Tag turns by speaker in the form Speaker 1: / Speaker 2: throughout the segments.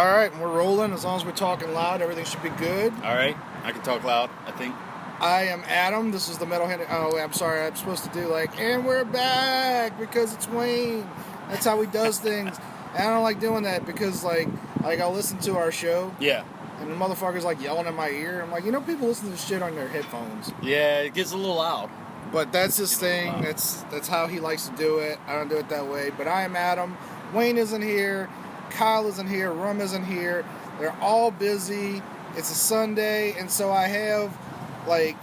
Speaker 1: All right, we're rolling. As long as we're talking loud, everything should be good.
Speaker 2: All right, I can talk loud, I think.
Speaker 1: I am Adam. This is the MetalHand. Oh, I'm sorry. I'm supposed to do like, and we're back because it's Wayne. That's how he does things. And I don't like doing that because like I'll listen to our show.
Speaker 2: Yeah.
Speaker 1: And the motherfucker's like yelling in my ear. I'm like, people listen to this shit on their headphones.
Speaker 2: Yeah, it gets a little loud.
Speaker 1: But that's his thing. That's how he likes to do it. I don't do it that way. But I am Adam. Wayne isn't here. Kyle isn't here. Rum isn't here. They're all busy. It's a Sunday, and so I have like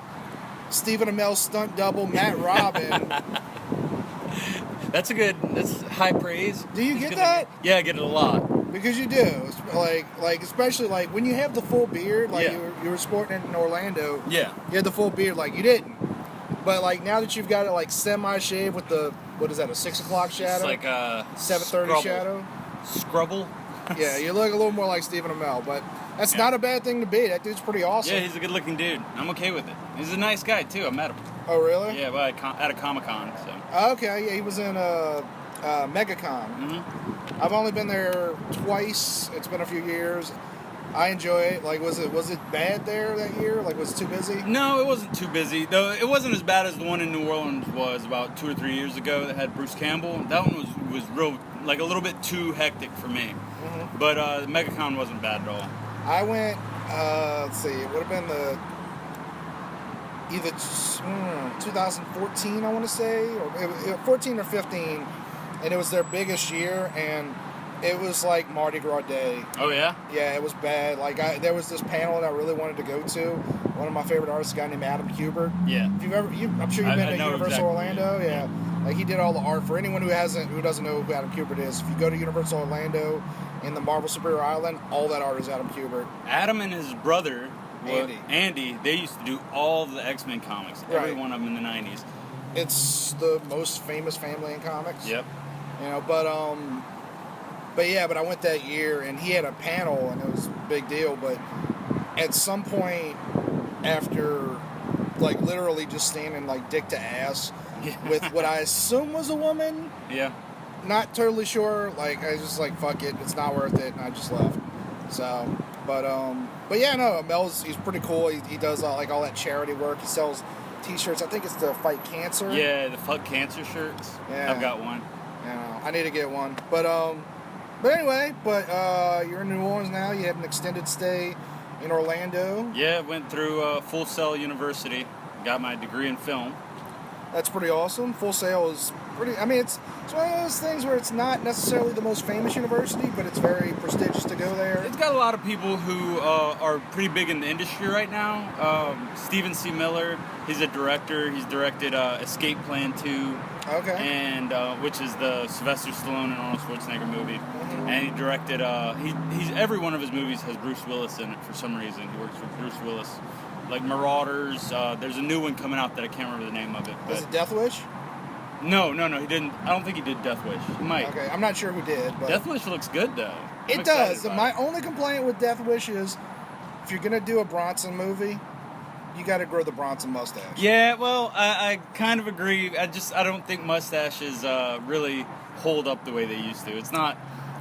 Speaker 1: Stephen Amell's stunt double, Matt Robin.
Speaker 2: That's high praise.
Speaker 1: Do you get that?
Speaker 2: Yeah, I get it a lot.
Speaker 1: Because you do. It's like especially like when you have the full beard, like you were sporting it in Orlando.
Speaker 2: Yeah.
Speaker 1: You had the full beard, like you didn't. But like now that you've got it like semi-shaved with the, what is that, a 6 o'clock shadow?
Speaker 2: It's like a
Speaker 1: 7:30 shadow.
Speaker 2: Scrubble.
Speaker 1: Yeah, you look a little more like Stephen Amell, but that's not a bad thing to be. That dude's pretty awesome.
Speaker 2: Yeah, he's a good-looking dude. I'm okay with it. He's a nice guy too. I met him.
Speaker 1: Oh, really?
Speaker 2: Yeah, at a Comic-Con. So.
Speaker 1: Okay, yeah, he was in MegaCon.
Speaker 2: Mm-hmm.
Speaker 1: I've only been there twice. It's been a few years. I enjoy it. Like, was it bad there that year? Like, was it too busy?
Speaker 2: No, it wasn't too busy. Though it wasn't as bad as the one in New Orleans was about 2 or 3 years ago that had Bruce Campbell. That one was real, like a little bit too hectic for me. Mm-hmm. But MegaCon wasn't bad at all.
Speaker 1: I went. Let's see. It would have been either 2014, I want to say, or 14 or 15, and it was their biggest year, and it was like Mardi Gras Day.
Speaker 2: Oh, yeah?
Speaker 1: Yeah, it was bad. Like, there was this panel that I really wanted to go to. One of my favorite artists, a guy named Adam Kubert.
Speaker 2: Yeah.
Speaker 1: If I'm sure you've been to Universal exactly. Orlando. Yeah. Like, he did all the art. For anyone who doesn't know who Adam Kubert is, if you go to Universal Orlando in the Marvel Superior Island, all that art is Adam Kubert.
Speaker 2: Adam and his brother, Andy, they used to do all the X-Men comics. Right. Every one of them in the 90s.
Speaker 1: It's the most famous family in comics.
Speaker 2: Yep.
Speaker 1: But I went that year, and he had a panel, and it was a big deal, but at some point after, like, literally just standing, like, dick to ass with what I assume was a woman.
Speaker 2: Yeah.
Speaker 1: Not totally sure. Like, I was just like, fuck it, it's not worth it, and I just left. So, but yeah, no, Mel's, he's pretty cool. He does, like, all that charity work. He sells T-shirts. I think it's to fight cancer.
Speaker 2: Yeah, the Fuck Cancer shirts. Yeah. I've got one.
Speaker 1: Yeah, I need to get one. But anyway, you're in New Orleans now. You had an extended stay in Orlando.
Speaker 2: Yeah, went through Full Sail University. Got my degree in film.
Speaker 1: That's pretty awesome. Full Sail is pretty... I mean, it's one of those things where it's not necessarily the most famous university, but it's very prestigious to go there.
Speaker 2: It's got a lot of people who are pretty big in the industry right now. Stephen C. Miller, he's a director. He's directed Escape Plan 2.
Speaker 1: Okay.
Speaker 2: And which is the Sylvester Stallone and Arnold Schwarzenegger movie. Mm-hmm. And he directed. He's every one of his movies has Bruce Willis in it for some reason. He works with Bruce Willis, like Marauders. There's a new one coming out that I can't remember the name of it.
Speaker 1: Is it Death Wish?
Speaker 2: No, he didn't. I don't think he did Death Wish. He might.
Speaker 1: Okay, I'm not sure who did. But
Speaker 2: Death Wish looks good though.
Speaker 1: It does. My only complaint with Death Wish is if you're gonna do a Bronson movie, you got to grow the Bronson mustache.
Speaker 2: Yeah, well, I kind of agree. I don't think mustaches really hold up the way they used to. It's not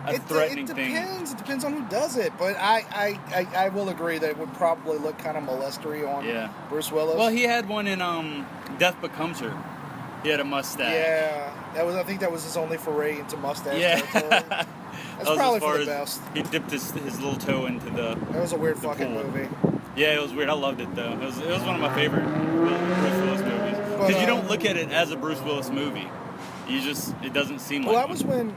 Speaker 2: a threatening thing.
Speaker 1: It depends on who does it. But I will agree that it would probably look kind of molestery on Bruce Willis.
Speaker 2: Well, he had one in Death Becomes Her. He had a mustache.
Speaker 1: Yeah, I think that was his only foray into mustache territory. That's
Speaker 2: that
Speaker 1: probably for the best.
Speaker 2: He dipped his little toe into the.
Speaker 1: That was a weird fucking movie.
Speaker 2: Yeah, it was weird. I loved it though. It was one of my favorite Bruce Willis movies because you don't look at it as a Bruce Willis movie. It doesn't seem like.
Speaker 1: Well, that was when,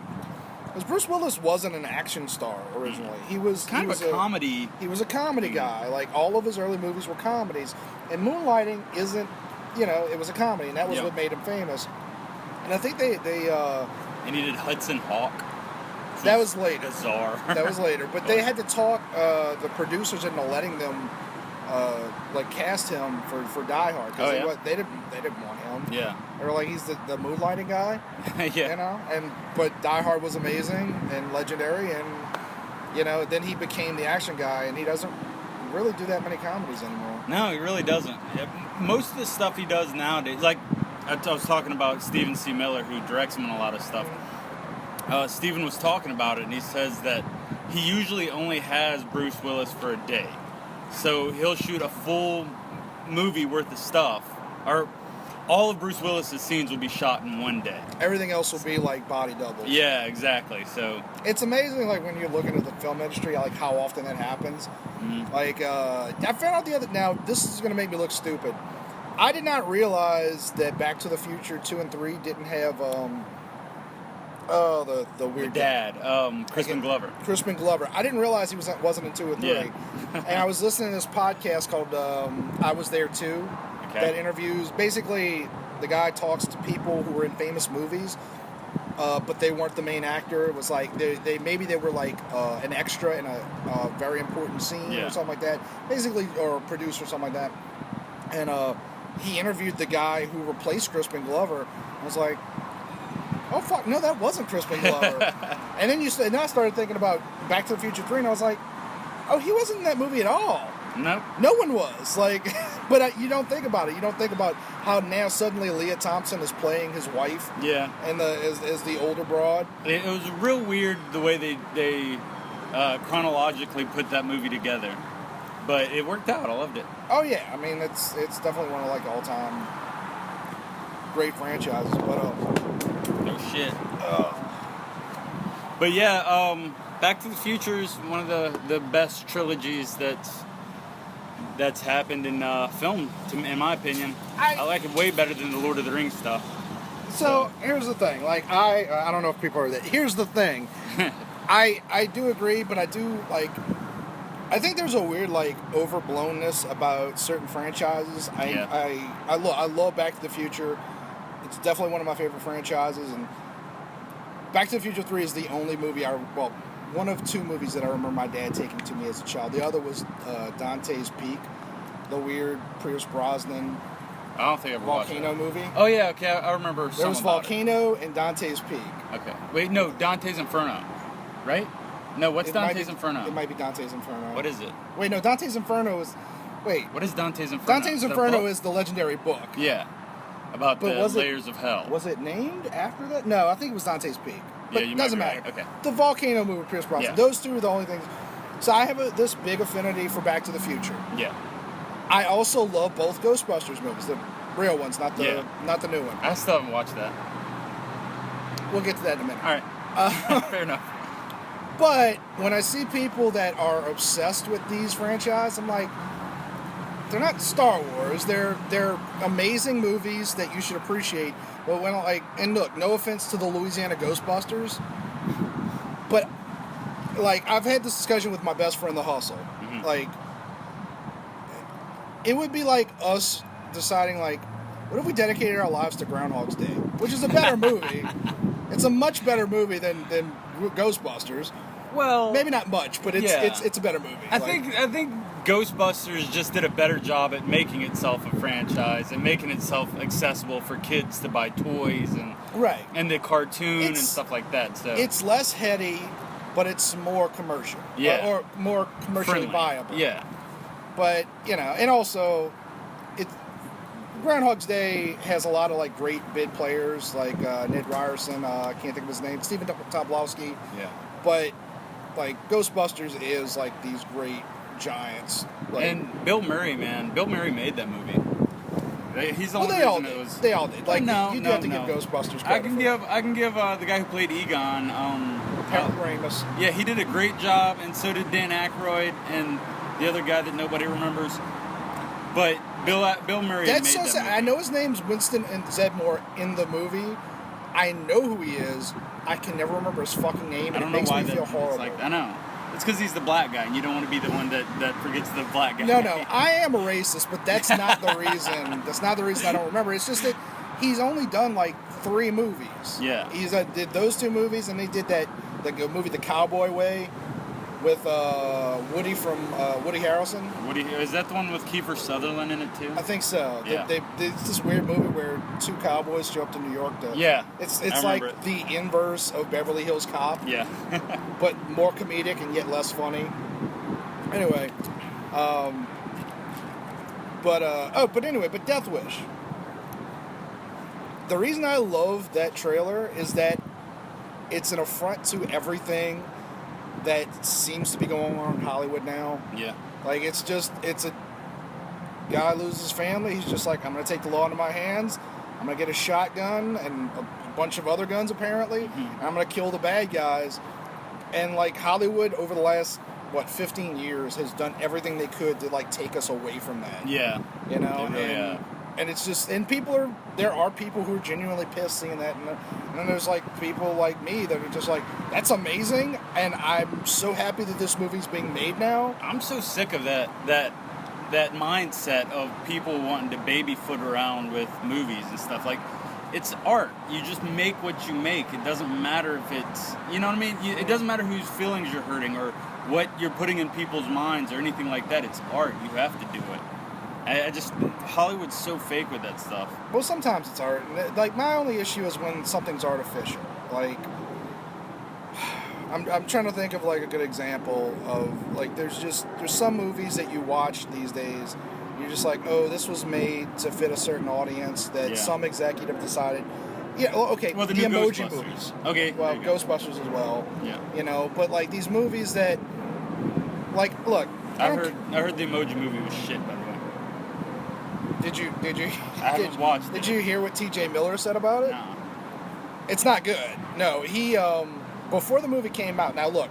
Speaker 1: because Bruce Willis wasn't an action star originally. He was
Speaker 2: kind of a comedy.
Speaker 1: He was a comedy guy. Like all of his early movies were comedies, and Moonlighting isn't. It was a comedy, and that was what made him famous. And I think they
Speaker 2: and he did Hudson Hawk.
Speaker 1: That was later.
Speaker 2: Bizarre.
Speaker 1: That was later. But they had to talk the producers into letting them cast him for Die Hard because they didn't want him.
Speaker 2: Yeah.
Speaker 1: They were like, he's the Moonlighting guy.
Speaker 2: Yeah.
Speaker 1: But Die Hard was amazing and legendary, and then he became the action guy, and he doesn't really do that many comedies anymore.
Speaker 2: No, he really doesn't. Most of the stuff he does nowadays, like I was talking about Stephen C. Miller, who directs him in a lot of stuff. Stephen was talking about it, and he says that he usually only has Bruce Willis for a day. So he'll shoot a full movie worth of stuff, or all of Bruce Willis's scenes will be shot in one day.
Speaker 1: Everything else will be like body doubles.
Speaker 2: Yeah, exactly. So
Speaker 1: it's amazing, like when you're looking at the film industry, like how often that happens.
Speaker 2: Mm-hmm.
Speaker 1: Like I found out now this is going to make me look stupid. I did not realize that Back to the Future 2 and 3 didn't have the weird
Speaker 2: dad, Crispin Glover.
Speaker 1: Crispin Glover. I didn't realize he wasn't in 2 and 3.
Speaker 2: Yeah.
Speaker 1: And I was listening to this podcast called I Was There Too.
Speaker 2: Okay.
Speaker 1: That interviews, basically the guy talks to people who were in famous movies, but they weren't the main actor. It was like they were like an extra in a very important scene or something like that. Basically, or a producer or something like that. And he interviewed the guy who replaced Crispin Glover. I was like, oh fuck, no, that wasn't Crispin Glover. And then I started thinking about Back to the Future 3, and I was like, oh, he wasn't in that movie at all.
Speaker 2: Nope.
Speaker 1: No one was. Like, but you don't think about it. You don't think about how now suddenly Leah Thompson is playing his wife.
Speaker 2: Yeah.
Speaker 1: And as the older broad.
Speaker 2: It was real weird the way they chronologically put that movie together. But it worked out. I loved it.
Speaker 1: Oh, yeah. I mean, it's definitely one of, like, all-time great franchises. But,
Speaker 2: no shit. But, yeah, Back to the Future is one of the best trilogies that's happened in film, in my opinion. I like it way better than the Lord of the Rings stuff.
Speaker 1: So here's the thing. Like, I don't know if people are that. Here's the thing. I do agree, but I do, like... I think there's a weird, like, overblownness about certain franchises. I love Back to the Future. It's definitely one of my favorite franchises, and Back to the Future 3 is the only movie one of two movies that I remember my dad taking to me as a child. The other was Dante's Peak, the weird Pierce Brosnan
Speaker 2: I don't think I ever watched
Speaker 1: Volcano
Speaker 2: that.
Speaker 1: movie.
Speaker 2: Oh, yeah, okay, I remember
Speaker 1: There was Volcano and Dante's Peak.
Speaker 2: Okay. Wait, no, Dante's Inferno, right? No, what's Dante's Inferno?
Speaker 1: It might be Dante's Inferno.
Speaker 2: What is it?
Speaker 1: Wait, no, Dante's Inferno is... Wait.
Speaker 2: What is Dante's Inferno?
Speaker 1: Dante's Inferno is the legendary book.
Speaker 2: Yeah. About the layers of hell.
Speaker 1: Was it named after that? No, I think it was Dante's Peak. But
Speaker 2: yeah,
Speaker 1: it doesn't matter.
Speaker 2: Right. Okay.
Speaker 1: The Volcano movie with Pierce Brosnan. Yeah. Those two are the only things. So I have this big affinity for Back to the Future.
Speaker 2: Yeah.
Speaker 1: I also love both Ghostbusters movies, the real ones, not the new one.
Speaker 2: I still haven't watched that.
Speaker 1: We'll get to that in a minute.
Speaker 2: All right. Fair enough.
Speaker 1: But when I see people that are obsessed with these franchises, I'm like, they're not Star Wars. They're amazing movies that you should appreciate. But when and look, no offense to the Louisiana Ghostbusters, but like I've had this discussion with my best friend, The Hustle. Mm-hmm. Like, it would be like us deciding, like, what if we dedicated our lives to Groundhog's Day, which is a better movie. It's a much better movie than Ghostbusters.
Speaker 2: Well,
Speaker 1: maybe not much, but it's a better movie.
Speaker 2: I think Ghostbusters just did a better job at making itself a franchise and making itself accessible for kids to buy toys and the cartoon and stuff like that. So
Speaker 1: it's less heady, but it's more commercial.
Speaker 2: Yeah,
Speaker 1: or more commercially viable.
Speaker 2: Yeah,
Speaker 1: but and also Groundhog's Day has a lot of like great bid players like Ned Ryerson. I can't think of his name. Stephen Tobolowsky.
Speaker 2: Yeah,
Speaker 1: but like Ghostbusters is like these great giants. Like,
Speaker 2: and Bill Murray, man. Bill Murray made that movie. He's the only reason it was.
Speaker 1: They all did. Like you do have to give Ghostbusters credit.
Speaker 2: I can give the guy who played Egon.
Speaker 1: Harold Ramis.
Speaker 2: Yeah, he did a great job, and so did Dan Aykroyd and the other guy that nobody remembers. But Bill Murray made that movie.
Speaker 1: I know his name's Winston and Zedmore in the movie. I know who he is. I can never remember his fucking name, and it makes me feel horrible.
Speaker 2: I know. It's because he's the black guy, and you don't want to be the one that forgets the black guy.
Speaker 1: No, I am a racist, but that's not the reason. That's not the reason I don't remember. It's just that he's only done like 3 movies.
Speaker 2: Yeah.
Speaker 1: He's did those 2 movies, and he did the movie The Cowboy Way with Woody from Woody Harrelson.
Speaker 2: Is that the one with Kiefer Sutherland in it too?
Speaker 1: I think so.
Speaker 2: Yeah.
Speaker 1: It's this weird movie where 2 cowboys show up to New York to.
Speaker 2: Yeah.
Speaker 1: It's like the inverse of Beverly Hills Cop.
Speaker 2: Yeah.
Speaker 1: But more comedic and yet less funny. Anyway, but Death Wish. The reason I love that trailer is that it's an affront to everything that seems to be going on in Hollywood now.
Speaker 2: Yeah.
Speaker 1: Like, it's a guy loses family. He's just like, I'm going to take the law into my hands. I'm going to get a shotgun and a bunch of other guns, apparently. And I'm going to kill the bad guys. And, like, Hollywood, over the last, 15 years, has done everything they could to, like, take us away from that.
Speaker 2: Yeah.
Speaker 1: You know?
Speaker 2: Really,
Speaker 1: and it's just, and there are people who are genuinely pissed seeing that. And then there's, like, people like me that are just like, that's amazing. And I'm so happy that this movie's being made now.
Speaker 2: I'm so sick of that mindset of people wanting to babyfoot around with movies and stuff. Like, it's art. You just make what you make. It doesn't matter if it's, you know what I mean? It doesn't matter whose feelings you're hurting or what you're putting in people's minds or anything like that. It's art. You have to do it. Hollywood's so fake with that stuff.
Speaker 1: Well, sometimes it's art. Like, my only issue is when something's artificial. Like, I'm trying to think of, like, a good example of, like, there's some movies that you watch these days, you're just like, oh, this was made to fit a certain audience that some executive decided. Yeah, well, okay,
Speaker 2: well, the
Speaker 1: Emoji
Speaker 2: Ghostbusters.
Speaker 1: Movies.
Speaker 2: Okay.
Speaker 1: Well, Ghostbusters as well.
Speaker 2: Yeah.
Speaker 1: You know, but, like, these movies that, like, look.
Speaker 2: I heard the Emoji Movie was shit, by the way.
Speaker 1: Did you?
Speaker 2: I haven't watched it.
Speaker 1: Did you hear what T.J. Miller said about it?
Speaker 2: No.
Speaker 1: It's not good. No, he, before the movie came out, now look,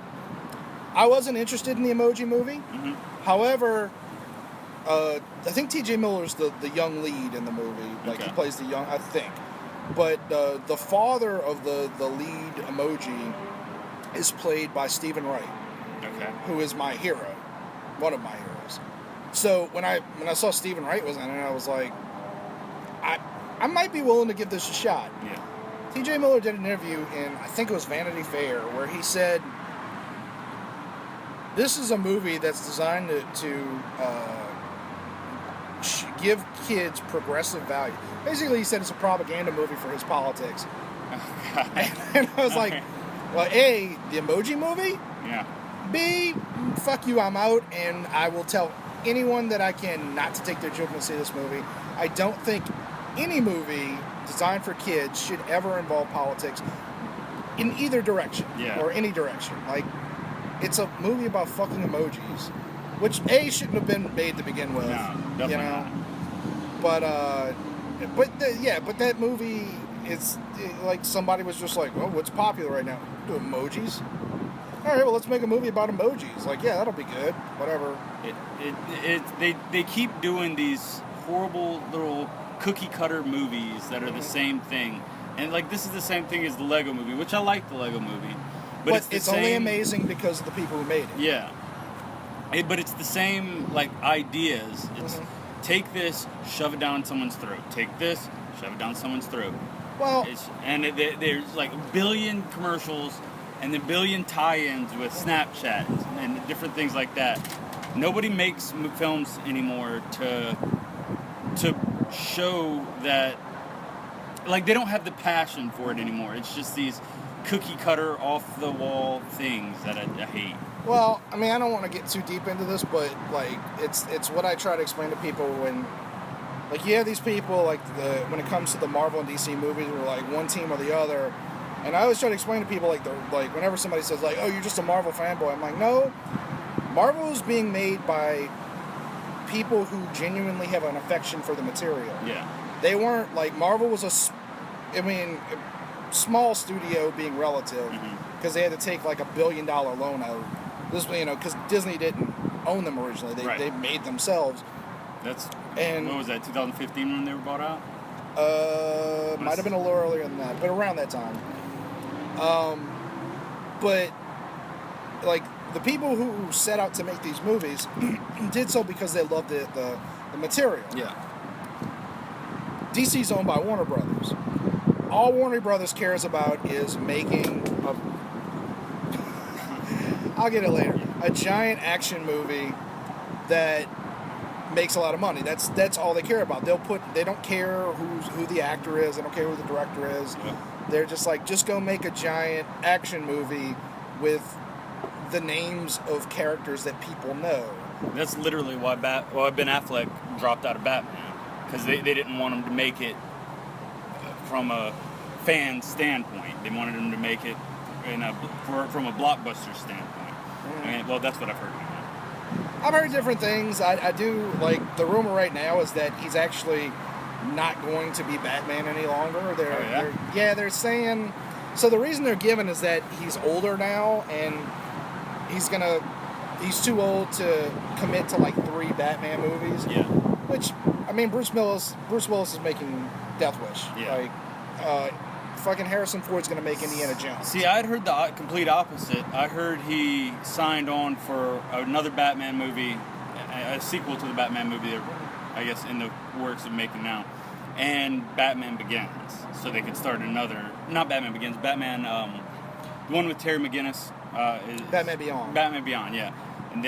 Speaker 1: I wasn't interested in the Emoji Movie.
Speaker 2: Mm-hmm.
Speaker 1: However, I think T.J. Miller's the young lead in the movie. Like, he plays the young, I think. But the father of the lead Emoji is played by Stephen Wright.
Speaker 2: Okay.
Speaker 1: Who is my hero. One of my heroes. So when I saw Stephen Wright was in it, I was like, I might be willing to give this a shot.
Speaker 2: Yeah.
Speaker 1: T.J. Miller did an interview in, I think it was Vanity Fair, where he said, this is a movie that's designed to give kids progressive value. Basically, he said it's a propaganda movie for his politics. And I was like, well, A, the Emoji Movie?
Speaker 2: Yeah.
Speaker 1: B, fuck you, I'm out, and I will tell anyone that I can not to take their children to see this movie. I don't think any movie designed for kids should ever involve politics in either direction or any direction. Like, it's a movie about fucking emojis, which A, shouldn't have been made to begin with.
Speaker 2: No, definitely not.
Speaker 1: But that movie, it's like somebody was just like, well, what's popular right now? Do emojis? All right, well, let's make a movie about emojis. Like, yeah, that'll be good. Whatever.
Speaker 2: They keep doing these horrible little cookie cutter movies that are the same thing, and like this is the same thing as the Lego Movie, which I like the Lego Movie, but it's
Speaker 1: only amazing because of the people who made it.
Speaker 2: Yeah, but it's the same like ideas. It's take this, shove it down someone's throat. Take this, shove it down someone's throat.
Speaker 1: Well,
Speaker 2: there's like a billion commercials and a billion tie-ins with Snapchat and different things like that. Nobody makes films anymore to show that, like, they don't have the passion for it anymore. It's just these cookie cutter, off the wall things that I hate.
Speaker 1: Well, I mean, I don't want to get too deep into this, but like, it's what I try to explain to people when, like, you have these people like when it comes to the Marvel and DC movies, we're like one team or the other. And I always try to explain to people, like, whenever somebody says, like, oh, you're just a Marvel fanboy, I'm like, no, Marvel is being made by people who genuinely have an affection for the material.
Speaker 2: Yeah.
Speaker 1: They weren't, like, Marvel was a small studio being relative, because they had to take, like, $1 billion loan out. This, you know, because Disney didn't own them originally. They made themselves.
Speaker 2: What was that, 2015 when they were bought out?
Speaker 1: Might have been a little earlier than that, but around that time. But, like, the people who set out to make these movies did so because they loved the material.
Speaker 2: Yeah.
Speaker 1: DC's owned by Warner Brothers. All Warner Brothers cares about is making I'll get it later. A giant action movie that makes a lot of money. That's all they care about. They don't care who the actor is. They don't care who the director is. Yeah. They're just like, just go make a giant action movie with the names of characters that people know.
Speaker 2: That's literally why Ben Affleck dropped out of Batman, because they didn't want him to make it from a fan standpoint. They wanted him to make it from a blockbuster standpoint. I mean, well, that's what I've heard.
Speaker 1: I've heard different things. I do, like, the rumor right now is that he's actually not going to be Batman any longer. They're saying... So the reason they're giving is that he's older now, and he's too old to commit to, like, 3 Batman movies.
Speaker 2: Yeah.
Speaker 1: Which, I mean, Bruce Willis is making Death Wish.
Speaker 2: Yeah.
Speaker 1: Like, fucking Harrison Ford's going to make Indiana Jones.
Speaker 2: See, I'd heard the complete opposite. I heard he signed on for another Batman movie, a sequel to the Batman movie they're, I guess, in the works of making now, and Batman Begins. So they could start another, not Batman Begins, Batman, the one with Terry McGinnis. Is
Speaker 1: Batman Beyond.
Speaker 2: Batman Beyond, yeah. And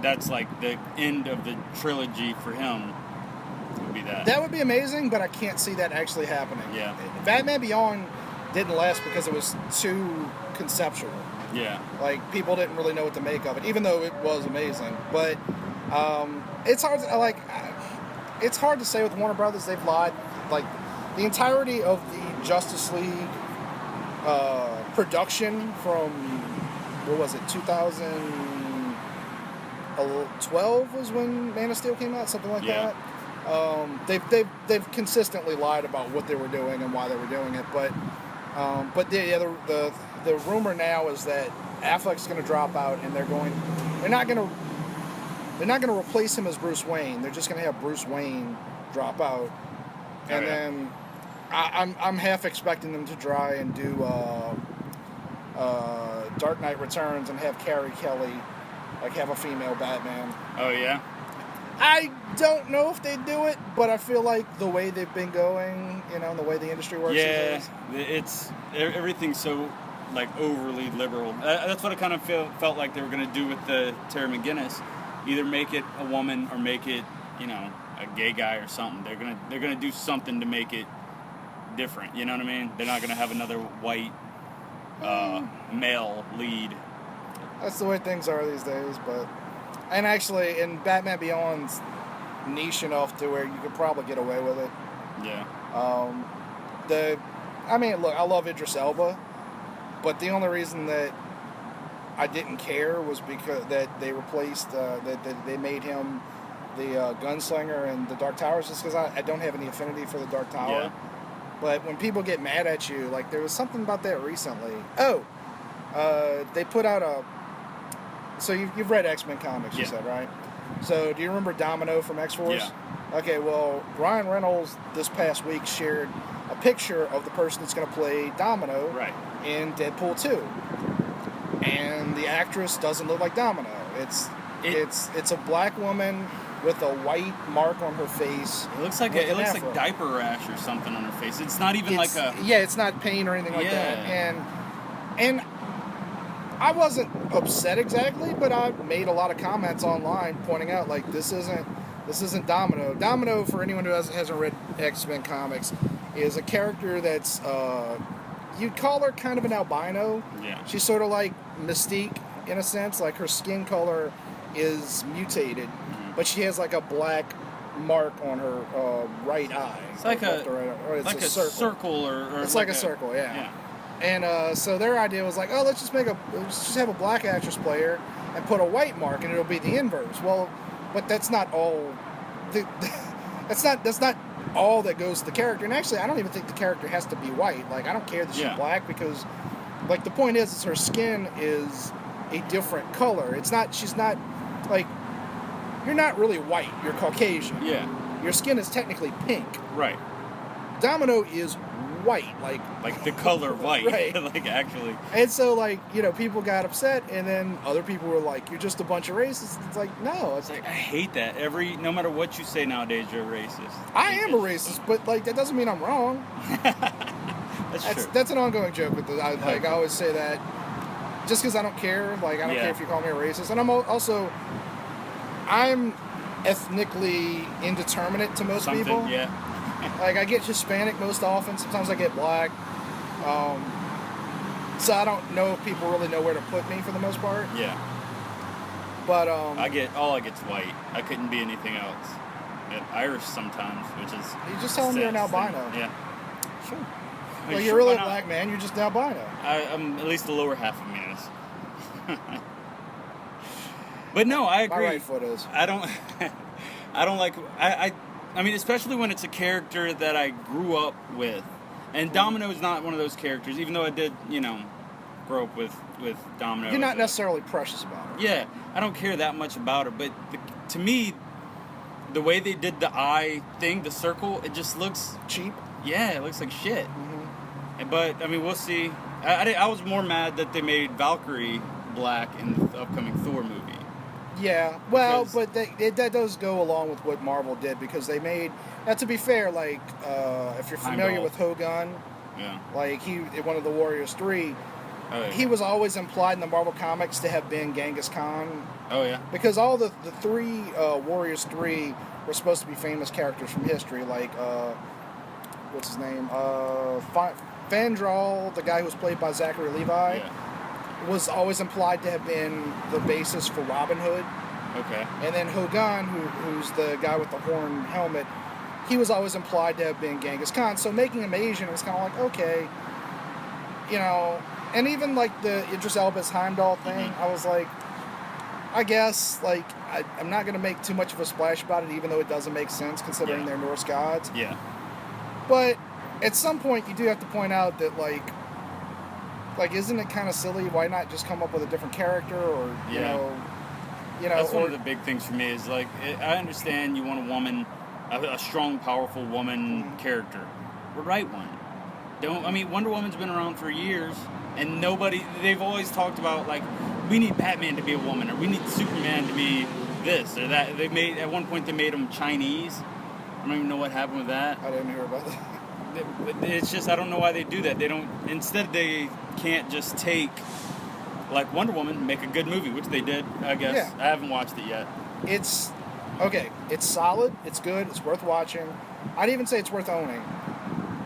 Speaker 2: that's like the end of the trilogy for him. Would be that.
Speaker 1: That would be amazing, but I can't see that actually happening.
Speaker 2: Yeah.
Speaker 1: Batman Beyond didn't last because it was too conceptual.
Speaker 2: Yeah.
Speaker 1: Like, people didn't really know what to make of it, even though it was amazing. But it's hard to, it's hard to say with Warner Brothers. They've lied. Like, the entirety of the Justice League production from, what was it, 2012 was when Man of Steel came out, something like that. They've consistently lied about what they were doing and why they were doing it, but the rumor now is that Affleck's going to drop out, and they're not going to replace him as Bruce Wayne. They're just going to have Bruce Wayne drop out, and then I'm half expecting them to try and do Dark Knight Returns and have Carrie Kelly have a female Batman.
Speaker 2: Oh yeah.
Speaker 1: I don't know if they do it, but I feel like the way they've been going, and the way the industry works.
Speaker 2: Yeah, it's everything's so overly liberal. That's what I kind of felt like they were going to do with the Terry McGinnis. Either make it a woman or make it, a gay guy or something. They're gonna do something to make it different. You know what I mean? They're not gonna have another white male lead.
Speaker 1: That's the way things are these days, but. And actually, in Batman Beyond's niche enough to where you could probably get away with it.
Speaker 2: Yeah.
Speaker 1: Look, I love Idris Elba, but the only reason that I didn't care was because that they replaced, that they made him the gunslinger in the Dark Tower, just because I don't have any affinity for the Dark Tower.
Speaker 2: Yeah.
Speaker 1: But when people get mad at you, there was something about that recently. They put out a... So you've read X-Men comics, you said, right? So do you remember Domino from X-Force?
Speaker 2: Yeah.
Speaker 1: Okay, well, Ryan Reynolds this past week shared a picture of the person that's going to play Domino in Deadpool 2. And the actress doesn't look like Domino. It's a black woman with a white mark on her face.
Speaker 2: It looks like like diaper rash or something on her face. It's not even
Speaker 1: it's not pain or anything like that. And I wasn't upset exactly, but I made a lot of comments online pointing out this isn't Domino. Domino, for anyone who hasn't read X-Men comics, is a character that's you'd call her kind of an albino. Yeah. She's sort of like Mystique in a sense. Like, her skin color is mutated, but she has a black mark on her right eye.
Speaker 2: It's like a circle or
Speaker 1: it's like a circle, yeah. And so their idea was let's just have a black actress player and put a white mark, and it'll be the inverse. Well, but that's not all. That's not all that goes to the character. And actually, I don't even think the character has to be white. I don't care that she's black, because the point is her skin is a different color. She's not you're not really white. You're Caucasian.
Speaker 2: Yeah.
Speaker 1: Your skin is technically pink.
Speaker 2: Right.
Speaker 1: Domino is white,
Speaker 2: the color white,
Speaker 1: right?
Speaker 2: Actually.
Speaker 1: And so, people got upset, and then other people were like, "You're just a bunch of racists." It's no, it's
Speaker 2: I hate that. No matter what you say nowadays, you're a racist.
Speaker 1: I am a racist, but that doesn't mean I'm wrong.
Speaker 2: That's true.
Speaker 1: That's an ongoing joke with I always say that just because I don't care. I don't care if you call me a racist, and I'm ethnically indeterminate to most people.
Speaker 2: Yeah.
Speaker 1: I get Hispanic most often. Sometimes I get black. So I don't know if people really know where to put me for the most part.
Speaker 2: Yeah.
Speaker 1: But
Speaker 2: I get's white. I couldn't be anything else. Irish sometimes, which is.
Speaker 1: You just tell them you're an albino.
Speaker 2: Yeah. Sure.
Speaker 1: Well, you're really a black man. You're just an albino.
Speaker 2: I'm at least the lower half of me is. But no, I agree.
Speaker 1: My right foot is.
Speaker 2: I don't like. I mean, especially when it's a character that I grew up with, and Domino is not one of those characters. Even though I did, grow up with Domino.
Speaker 1: You're not necessarily precious about her.
Speaker 2: Yeah, I don't care that much about her, but to me, the way they did the eye thing, the circle, it just looks
Speaker 1: cheap.
Speaker 2: Yeah, it looks like shit.
Speaker 1: Mm-hmm.
Speaker 2: But I mean, we'll see. I was more mad that they made Valkyrie black in the upcoming Thor movie.
Speaker 1: Yeah, well, but that does go along with what Marvel did, because they made. Now, to be fair, like if you're familiar with Hogun,
Speaker 2: yeah,
Speaker 1: like one of the Warriors 3.
Speaker 2: Oh, yeah.
Speaker 1: He was always implied in the Marvel comics to have been Genghis Khan.
Speaker 2: Oh, yeah. Because
Speaker 1: all the three Warriors 3 were supposed to be famous characters from history, like, what's his name? Fandral, the guy who was played by Zachary Levi, was always implied to have been the basis for Robin Hood.
Speaker 2: Okay.
Speaker 1: And then Hogun, who's the guy with the horn helmet, he was always implied to have been Genghis Khan. So making him Asian was kind of like, okay, And even, like, the Idris Elba's Heimdall thing, I was like, I guess, like, I'm not going to make too much of a splash about it, even though it doesn't make sense, considering they're Norse gods.
Speaker 2: Yeah.
Speaker 1: But at some point, you do have to point out that, like, isn't it kind of silly? Why not just come up with a different character, or, you know...
Speaker 2: That's one of the big things for me, is, like, I understand you want a woman, a strong, powerful woman character. But write one. Wonder Woman's been around for years, and they've always talked about, like, we need Batman to be a woman, or we need Superman to be this or that. At one point, they made him Chinese. I don't even know what happened with that.
Speaker 1: I didn't hear about that.
Speaker 2: It's just, I don't know why they do that. Instead, they can't just take, like, Wonder Woman, make a good movie, which they did, I guess. Yeah. I haven't watched it yet.
Speaker 1: It's solid, it's good, it's worth watching. I'd even say it's worth owning.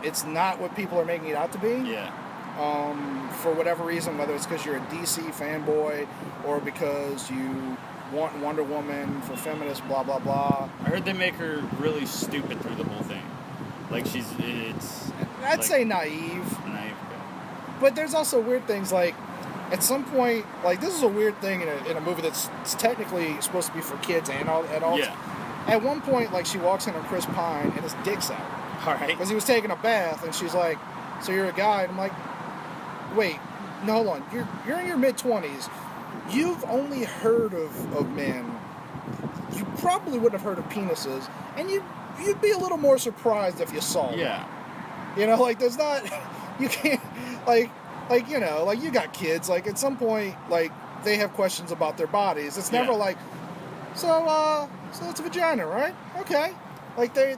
Speaker 1: It's not what people are making it out to be.
Speaker 2: Yeah.
Speaker 1: For whatever reason, whether it's because you're a DC fanboy or because you want Wonder Woman for feminists, blah, blah, blah.
Speaker 2: I heard they make her really stupid through the whole thing. Like,
Speaker 1: I'd say naive.
Speaker 2: Naive,
Speaker 1: But there's also weird things, like, at some point, like, this is a weird thing in a movie that's technically supposed to be for kids and adults.
Speaker 2: Yeah.
Speaker 1: At one point, like, she walks in on Chris Pine and his dick's out.
Speaker 2: All right.
Speaker 1: Because he was taking a bath, and she's like, so you're a guy? And I'm like, wait, no, hold on. You're in your mid-20s. You've only heard of men. You probably wouldn't have heard of penises, and you'd be a little more surprised if you saw them.
Speaker 2: Yeah.
Speaker 1: Like, there's not... You can't... Like, you got kids. Like, at some point, like, they have questions about their bodies. It's never like, so it's a vagina, right? Okay. Like, there's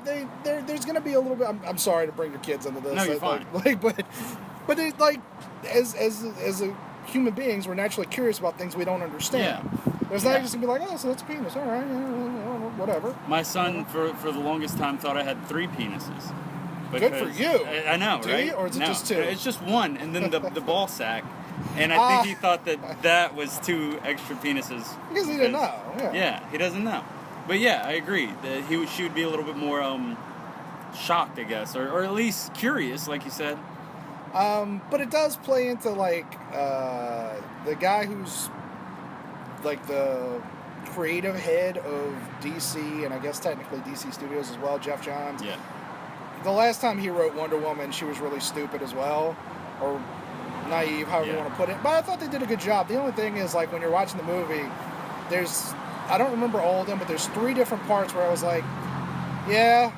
Speaker 1: going to be a little bit... I'm sorry to bring your kids into this.
Speaker 2: No, you're fine.
Speaker 1: But it, like, as human beings, we're naturally curious about things we don't understand.
Speaker 2: Yeah.
Speaker 1: There's not just going to be like, oh, so that's a penis. All right, whatever.
Speaker 2: My son, for the longest time, thought I had 3 penises.
Speaker 1: Good for you.
Speaker 2: I know,
Speaker 1: Do
Speaker 2: right?
Speaker 1: you, or is it just 2?
Speaker 2: It's just 1, and then the ball sack. And I think he thought that was 2 extra penises.
Speaker 1: Because he didn't know.
Speaker 2: Yeah, he doesn't know. But yeah, I agree. That she would be a little bit more shocked, I guess, or at least curious, like you said.
Speaker 1: But it does play into, like, the guy who's, like, the creative head of DC, and I guess technically DC Studios as well, Jeff Johns.
Speaker 2: Yeah.
Speaker 1: The last time he wrote Wonder Woman, she was really stupid as well, or naive, however you want to put it. But I thought they did a good job. The only thing is, like, when you're watching the movie, I don't remember all of them, but there's 3 different parts where I was like, yeah,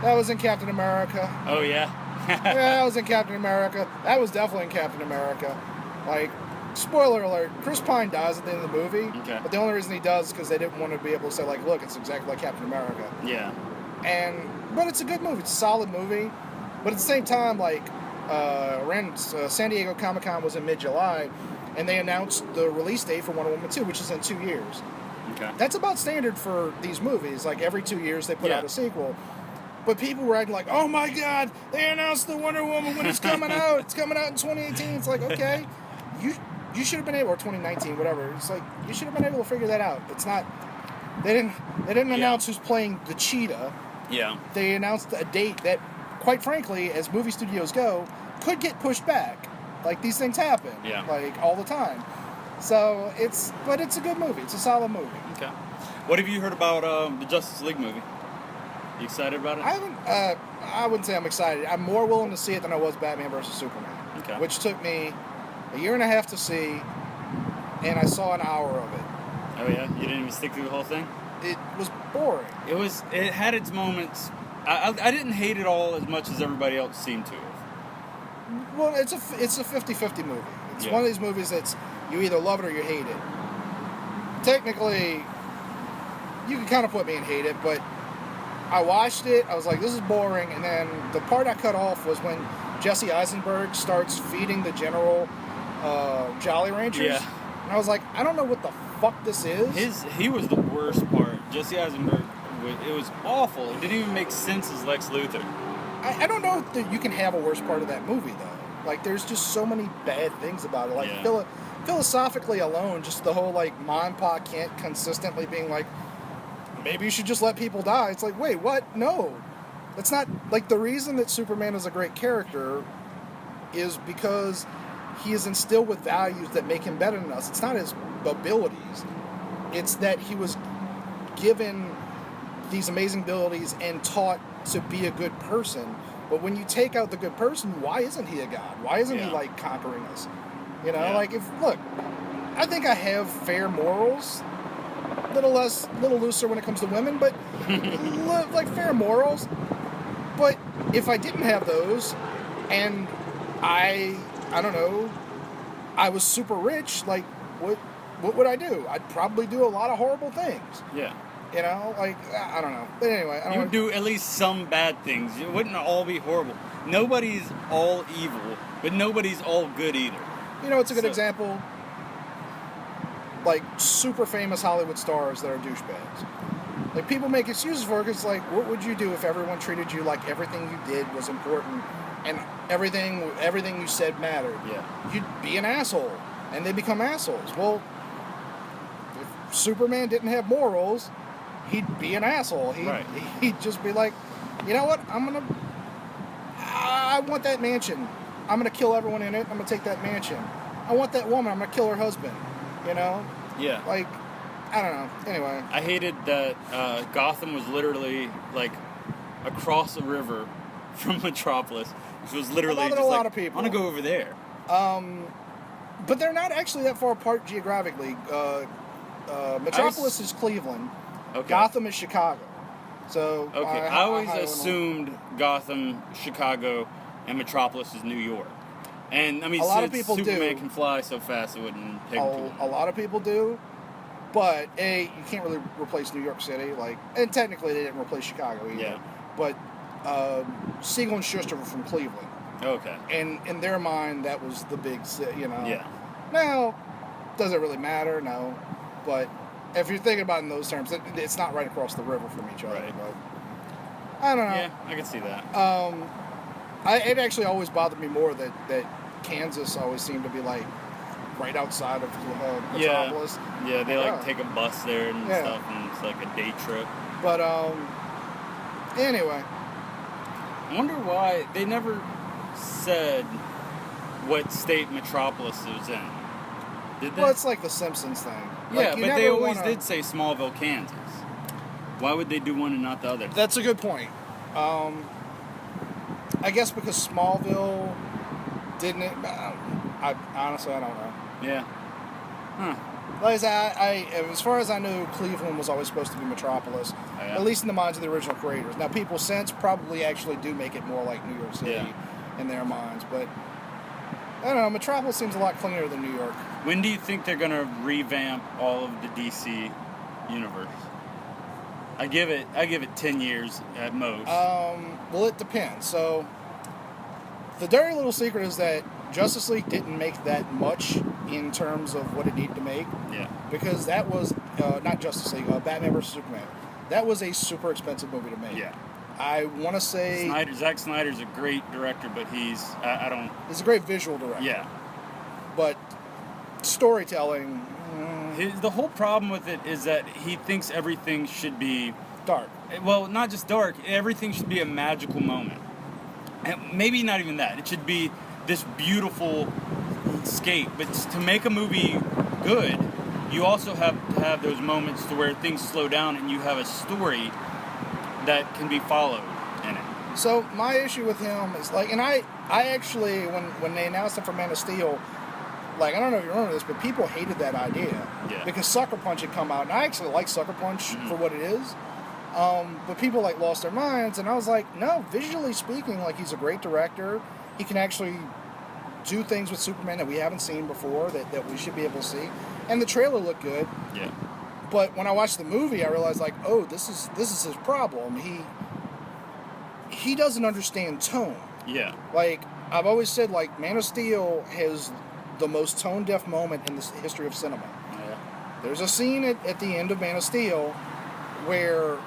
Speaker 1: that was in Captain America.
Speaker 2: Oh, yeah?
Speaker 1: Yeah, that was in Captain America. That was definitely in Captain America. Like, spoiler alert, Chris Pine dies at the end of the movie.
Speaker 2: Okay.
Speaker 1: But the only reason he does is because they didn't want to be able to say, like, look, it's exactly like Captain America.
Speaker 2: Yeah.
Speaker 1: But it's a good movie. It's a solid movie. But at the same time, like, San Diego Comic-Con was in mid-July, and they announced the release date for Wonder Woman 2, which is in 2 years.
Speaker 2: Okay.
Speaker 1: That's about standard for these movies. Like, every 2 years they put out a sequel. But people were acting like, oh my God, they announced the Wonder Woman when it's coming out. It's coming out in 2018. It's like, okay, you should have been able, or 2019, whatever. It's like, you should have been able to figure that out. It's not, they didn't announce who's playing the cheetah.
Speaker 2: Yeah.
Speaker 1: They announced a date that, quite frankly, as movie studios go, could get pushed back. Like, these things happen.
Speaker 2: Yeah.
Speaker 1: Like, all the time. So it's a good movie. It's a solid movie.
Speaker 2: Okay. What have you heard about the Justice League movie? You excited about it?
Speaker 1: I haven't. I wouldn't say I'm excited. I'm more willing to see it than I was Batman vs Superman, which took me a year and a half to see, and I saw an hour of it.
Speaker 2: Oh yeah, you didn't even stick through the whole thing?
Speaker 1: It was boring.
Speaker 2: It had its moments. I didn't hate it all as much as everybody else seemed to have.
Speaker 1: Well, it's a 50-50 movie. It's one of these movies that's you either love it or you hate it. Technically, you can kind of put me in hate it, but I watched it, I was like, this is boring, and then the part I cut off was when Jesse Eisenberg starts feeding the General Jolly Ranchers.
Speaker 2: Yeah.
Speaker 1: And I was like, I don't know what the fuck this is.
Speaker 2: He was the worst part. Jesse Eisenberg, it was awful. It didn't even make sense as Lex Luthor.
Speaker 1: I don't know that you can have a worse part of that movie, though. Like, there's just so many bad things about it. Like, philosophically alone, just the whole, like, Ma and Pa Kent consistently being like, maybe you should just let people die. It's like, wait, what? No. That's not, like, the reason that Superman is a great character is because he is instilled with values that make him better than us. It's not his abilities. It's that he was given these amazing abilities and taught to be a good person. But when you take out the good person, why isn't he a god? Why isn't he, like, conquering us? You know, like, look, I think I have fair morals. Little looser when it comes to women, but like fair morals. But if I didn't have those, and I don't know, I was super rich, like what would I do? I'd probably do a lot of horrible things.
Speaker 2: Yeah.
Speaker 1: You know, like I don't know. But anyway,
Speaker 2: you would do at least some bad things. It wouldn't all be horrible. Nobody's all evil, but nobody's all good either.
Speaker 1: You know, it's a good example. Like, super famous Hollywood stars that are douchebags. Like, people make excuses for it because, like, what would you do if everyone treated you like everything you did was important and everything you said mattered?
Speaker 2: Yeah.
Speaker 1: You'd be an asshole, and they become assholes. Well, if Superman didn't have morals, he'd be an asshole. He'd just be like, you know what, I want that mansion. I'm going to kill everyone in it. I'm going to take that mansion. I want that woman. I'm going to kill her husband. You know?
Speaker 2: Yeah.
Speaker 1: Like, I don't know. Anyway.
Speaker 2: I hated that Gotham was literally, like, across a river from Metropolis, which was literally just
Speaker 1: a lot of people.
Speaker 2: I want to go over there.
Speaker 1: But they're not actually that far apart geographically. Metropolis is Cleveland.
Speaker 2: Okay.
Speaker 1: Gotham is Chicago. So,
Speaker 2: okay. I always assumed Gotham, Chicago, and Metropolis is New York. And, I mean,
Speaker 1: a lot of people
Speaker 2: Superman can fly so fast, it wouldn't take
Speaker 1: a lot of people do. But, you can't really replace New York City. Like, and technically they didn't replace Chicago either.
Speaker 2: Yeah.
Speaker 1: But Siegel and Schuster were from Cleveland.
Speaker 2: Okay.
Speaker 1: And in their mind, that was the big city, you know.
Speaker 2: Yeah.
Speaker 1: Now, does it really matter? No. But if you're thinking about it in those terms, it's not right across the river from each other.
Speaker 2: Right.
Speaker 1: But I don't know.
Speaker 2: Yeah, I can see that.
Speaker 1: It actually always bothered me more that Kansas always seemed to be, like, right outside of Metropolis.
Speaker 2: Yeah, they, like, take a bus there and stuff, and it's, like, a day trip.
Speaker 1: But, anyway.
Speaker 2: I wonder why they never said what state Metropolis was in. Did they?
Speaker 1: Well, it's like the Simpsons thing.
Speaker 2: Yeah, but they always did say Smallville, Kansas. Why would they do one and not the other?
Speaker 1: That's a good point. I guess because Smallville didn't. I honestly, I don't know.
Speaker 2: Yeah. Huh.
Speaker 1: Like I said, as far as I knew, Cleveland was always supposed to be Metropolis, at least in the minds of the original creators. Now, people since probably actually do make it more like New York City in their minds, but I don't know. Metropolis seems a lot cleaner than New York.
Speaker 2: When do you think they're gonna revamp all of the DC universe? I give it 10 years at most.
Speaker 1: Well, it depends. So, the dirty little secret is that Justice League didn't make that much in terms of what it needed to make.
Speaker 2: Yeah.
Speaker 1: Because that was, not Justice League, Batman vs. Superman. That was a super expensive movie to make.
Speaker 2: Yeah.
Speaker 1: I want to say...
Speaker 2: Zack Snyder's a great director, but he's a
Speaker 1: great visual director.
Speaker 2: Yeah.
Speaker 1: But storytelling...
Speaker 2: The whole problem with it is that he thinks everything should be...
Speaker 1: dark.
Speaker 2: Well, not just dark. Everything should be a magical moment. And maybe not even that. It should be this beautiful escape. But to make a movie good, you also have to have those moments to where things slow down and you have a story that can be followed in it.
Speaker 1: So my issue with him is like, and I actually, when they announced him for Man of Steel, like, I don't know if you remember this, but people hated that idea.
Speaker 2: Yeah.
Speaker 1: Because Sucker Punch had come out, and I actually like Sucker Punch for what it is. But people, like, lost their minds, and I was like, no, visually speaking, like, he's a great director. He can actually do things with Superman that we haven't seen before, that we should be able to see. And the trailer looked good.
Speaker 2: Yeah.
Speaker 1: But when I watched the movie, I realized, like, oh, this is his problem. He doesn't understand tone.
Speaker 2: Yeah.
Speaker 1: Like, I've always said, like, Man of Steel has the most tone-deaf moment in the history of cinema.
Speaker 2: Yeah.
Speaker 1: There's a scene at the end of Man of Steel where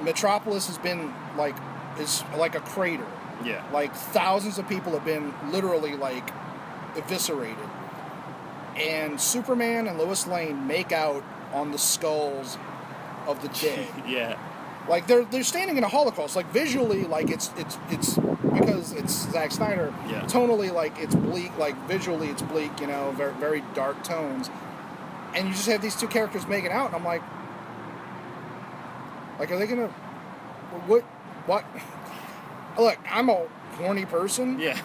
Speaker 1: Metropolis has been, like, is like a crater.
Speaker 2: Yeah.
Speaker 1: Like, thousands of people have been literally, like, eviscerated. And Superman and Lois Lane make out on the skulls of the dead.
Speaker 2: Yeah.
Speaker 1: Like, they're standing in a Holocaust. Like, visually, like, it's because it's Zack Snyder.
Speaker 2: Yeah.
Speaker 1: Tonally, like, it's bleak. Like, visually, it's bleak. You know, very, very dark tones. And you just have these two characters making out, and I'm like, are they gonna? What? Look, I'm a horny person.
Speaker 2: Yeah.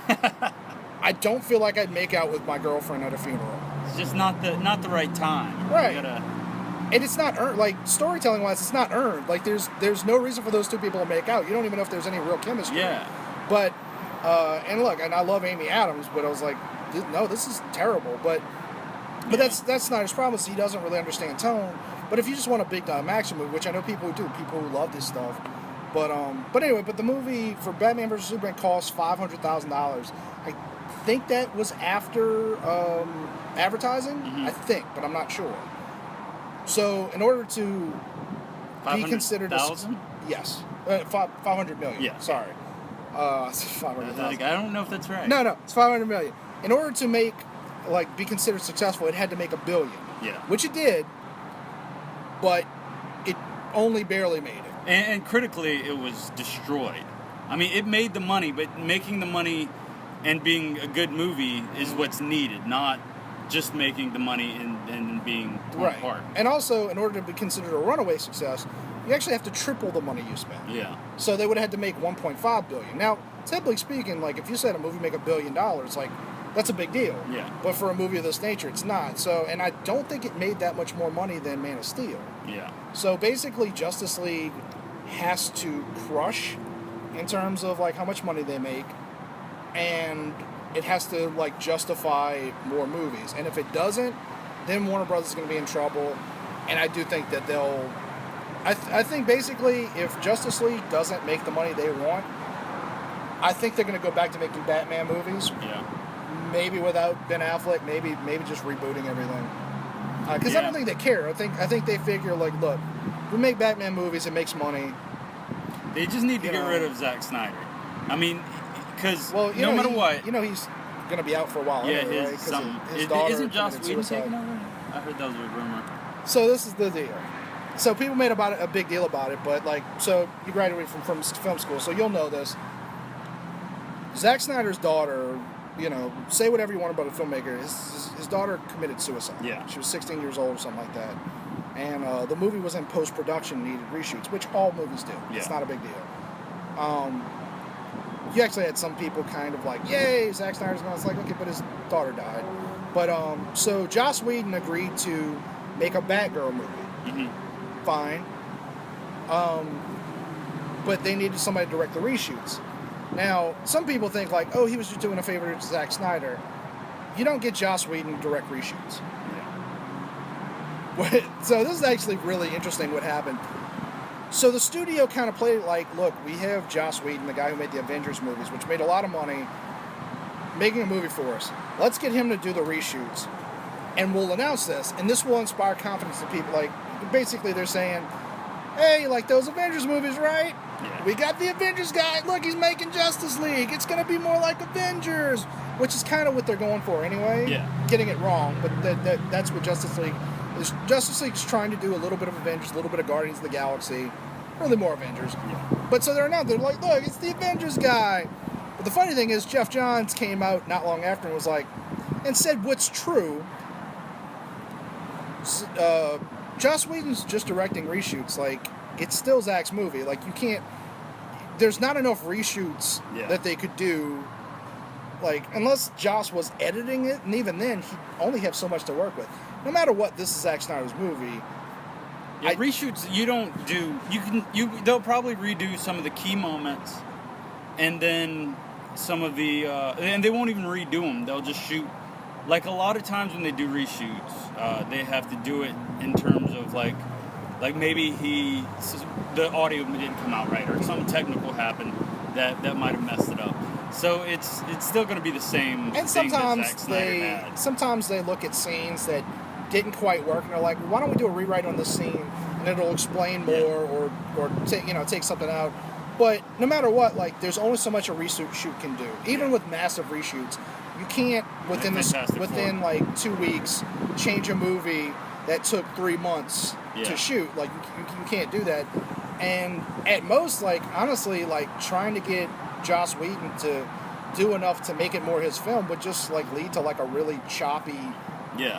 Speaker 1: I don't feel like I'd make out with my girlfriend at a funeral.
Speaker 2: It's just not the right time.
Speaker 1: Right.
Speaker 2: You gotta...
Speaker 1: And it's not earned. Like, storytelling wise, it's not earned. Like, there's no reason for those two people to make out. You don't even know if there's any real chemistry.
Speaker 2: Yeah.
Speaker 1: But and look, and I love Amy Adams, but I was like, no, this is terrible. But that's not his problem. He doesn't really understand tone. But if you just want a big time action movie, which I know people who do, people who love this stuff. But anyway, the movie for Batman vs Superman cost $500,000. I think that was after advertising.
Speaker 2: Mm-hmm.
Speaker 1: I think, but I'm not sure. So in order to be considered yes, 500 million.
Speaker 2: Yeah.
Speaker 1: Sorry, 500,000.
Speaker 2: I don't know if that's right.
Speaker 1: No, it's 500 million. In order to be considered successful, it had to make $1 billion.
Speaker 2: Yeah.
Speaker 1: Which it did, but it only barely made it.
Speaker 2: And critically, it was destroyed. I mean, it made the money, but making the money and being a good movie is what's needed, not just making the money and being torn apart.
Speaker 1: And also, in order to be considered a runaway success, you actually have to triple the money you spend.
Speaker 2: Yeah.
Speaker 1: So they would have had to make $1.5 billion. Now, typically speaking, like, if you said a movie make $1 billion, like, that's a big deal.
Speaker 2: Yeah.
Speaker 1: But for a movie of this nature, it's not. So, and I don't think it made that much more money than Man of Steel.
Speaker 2: Yeah.
Speaker 1: So basically, Justice League has to crush in terms of, like, how much money they make, and it has to, like, justify more movies. And if it doesn't, then Warner Bros. Is going to be in trouble. And I do think that they'll... I think basically, if Justice League doesn't make the money they want, I think they're going to go back to making Batman movies.
Speaker 2: Yeah.
Speaker 1: Maybe without Ben Affleck, maybe just rebooting everything. Because I don't think they care. I think they figure, like, look, we make Batman movies, it makes money.
Speaker 2: They just need to get rid of Zack Snyder. I mean, because no matter what...
Speaker 1: You know, he's going to be out for a while.
Speaker 2: Yeah,
Speaker 1: anyway, right? His daughter
Speaker 2: isn't Joss Whedon
Speaker 1: suicide.
Speaker 2: taking over? I heard that was a rumor.
Speaker 1: So this is the deal. So people made a big deal about it, but, like, so you graduated from film school, so you'll know this. Zack Snyder's daughter, you know, say whatever you want about a filmmaker, his daughter committed suicide.
Speaker 2: Yeah.
Speaker 1: She was 16 years old or something like that. And the movie was in post-production, needed reshoots, which all movies do.
Speaker 2: Yeah.
Speaker 1: It's not a big deal. You actually had some people kind of like, yay, Zack Snyder's gone. It's like, okay, but his daughter died. But, so Joss Whedon agreed to make a Batgirl movie.
Speaker 2: Mm-hmm.
Speaker 1: Fine. But they needed somebody to direct the reshoots. Now, some people think, like, oh, he was just doing a favor to Zack Snyder. You don't get Joss Whedon to direct reshoots. Yeah. So this is actually really interesting what happened. So the studio kind of played it like, look, we have Joss Whedon, the guy who made the Avengers movies, which made a lot of money, making a movie for us. Let's get him to do the reshoots. And we'll announce this, and this will inspire confidence in people. Like, basically they're saying, hey, you like those Avengers movies, right?
Speaker 2: Yeah.
Speaker 1: We got the Avengers guy. Look, he's making Justice League. It's going to be more like Avengers, which is kind of what they're going for anyway.
Speaker 2: Yeah.
Speaker 1: Getting it wrong, but that's what Justice League is. Justice League's trying to do a little bit of Avengers, a little bit of Guardians of the Galaxy, really more Avengers.
Speaker 2: Yeah.
Speaker 1: But so they're like, look, it's the Avengers guy. But the funny thing is, Jeff Johns came out not long after and was like, and said what's true, Joss Whedon's just directing reshoots. Like, it's still Zach's movie. Like, you can't... There's not enough reshoots that they could do. Like, unless Joss was editing it, and even then, he'd only have so much to work with. No matter what, this is Zack Snyder's movie.
Speaker 2: Yeah, reshoots, you don't do... They'll probably redo some of the key moments, and then some of the... and they won't even redo them. They'll just shoot... Like, a lot of times when they do reshoots, they have to do it in terms of, like maybe the audio didn't come out right, or something technical happened that might have messed it up. So it's still going to be the same. And sometimes
Speaker 1: they look at scenes that didn't quite work, and they're like, why don't we do a rewrite on this scene, and it'll explain more, or take something out. But no matter what, like, there's only so much a reshoot can do. Even with massive reshoots, you can't within like 2 weeks change a movie that took 3 months to shoot. Like, you can't do that. And at most, like, honestly, like, trying to get Joss Whedon to do enough to make it more his film would just, like, lead to, like, a really choppy,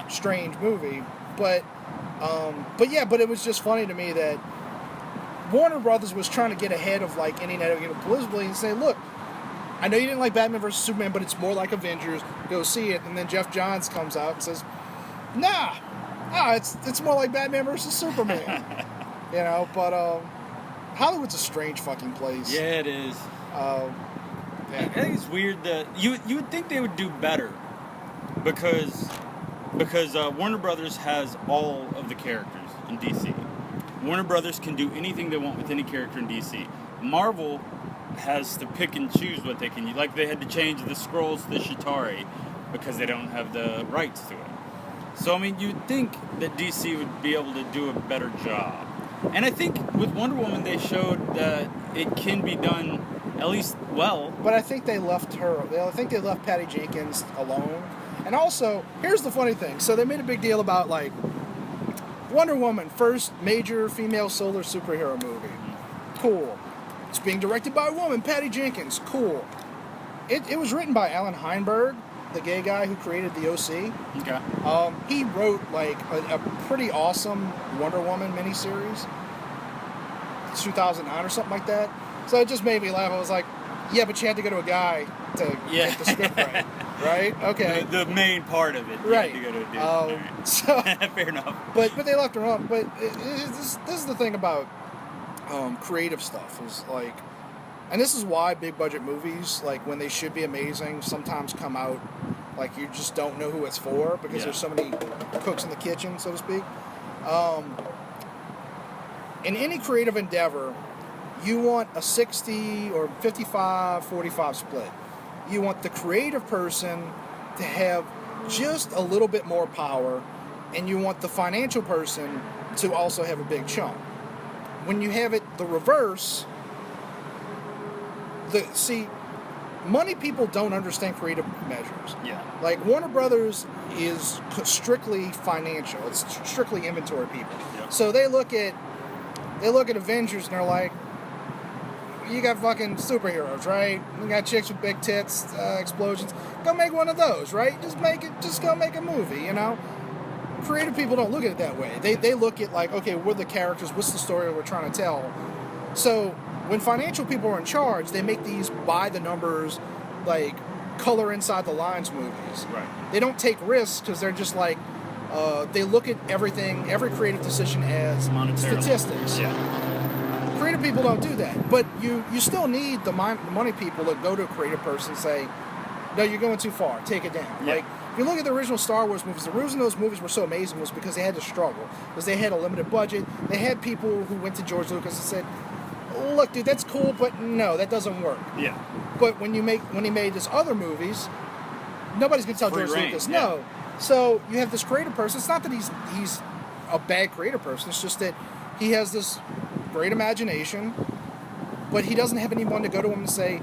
Speaker 1: strange movie. But it was just funny to me that Warner Brothers was trying to get ahead of, like, any negative publicity and say, look, I know you didn't like Batman vs. Superman, but it's more like Avengers. Go see it. And then Jeff Johns comes out and says, nah, it's more like Batman vs. Superman. But Hollywood's a strange fucking place.
Speaker 2: Yeah, it is. I think it's weird that you would think they would do better because Warner Brothers has all of the characters in DC. Warner Brothers can do anything they want with any character in DC. Marvel has to pick and choose what they can use. Like, they had to change the Skrulls to the Chitauri because they don't have the rights to it. So, I mean, you'd think that DC would be able to do a better job. And I think with Wonder Woman, they showed that it can be done at least well.
Speaker 1: But I think they left Patty Jenkins alone. And also, here's the funny thing. So they made a big deal about, like, Wonder Woman, first major female solar superhero movie. Cool. It's being directed by a woman, Patty Jenkins. Cool. It was written by Alan Heinberg, the gay guy who created the OC.
Speaker 2: Okay.
Speaker 1: He wrote, like, a pretty awesome Wonder Woman miniseries, 2009 or something like that. So it just made me laugh. I was like, yeah, but you had to go to a guy to get the script right. Right? Okay.
Speaker 2: The main part of it.
Speaker 1: Right.
Speaker 2: You had to go to a dude. Right.
Speaker 1: So,
Speaker 2: fair enough.
Speaker 1: But they left her on. But this is the thing about creative stuff is, like, and this is why big budget movies, like, when they should be amazing, sometimes come out like you just don't know who it's for because there's so many cooks in the kitchen, so to speak. In any creative endeavor, you want a 60 or 55-45 split. You want the creative person to have just a little bit more power, and you want the financial person to also have a big chunk. When you have it the reverse, money people don't understand creative measures.
Speaker 2: Yeah.
Speaker 1: Like, Warner Brothers is strictly financial. It's strictly inventory people.
Speaker 2: Yep.
Speaker 1: So they look at Avengers and they're like, you got fucking superheroes, right? You got chicks with big tits, explosions. Go make one of those, right? Just go make a movie, you know? Creative people don't look at it that way. They look at, like, okay, what are the characters? What's the story we're trying to tell? So when financial people are in charge, they make these by-the-numbers, like, color inside the lines movies.
Speaker 2: Right.
Speaker 1: They don't take risks because they're just like, they look at everything, every creative decision as statistics.
Speaker 2: Yeah.
Speaker 1: Creative people don't do that. But you still need the money people to go to a creative person and say, no, you're going too far. Take it down.
Speaker 2: Yeah.
Speaker 1: Like, if you look at the original Star Wars movies, the reason those movies were so amazing was because they had to struggle. Because they had a limited budget. They had people who went to George Lucas and said, look, dude, that's cool, but no, that doesn't work.
Speaker 2: Yeah.
Speaker 1: But when he made his other movies, nobody's going to tell George Lucas no.
Speaker 2: Yeah.
Speaker 1: So you have this creative person. It's not that he's a bad creative person. It's just that he has this great imagination, but he doesn't have anyone to go to him and say,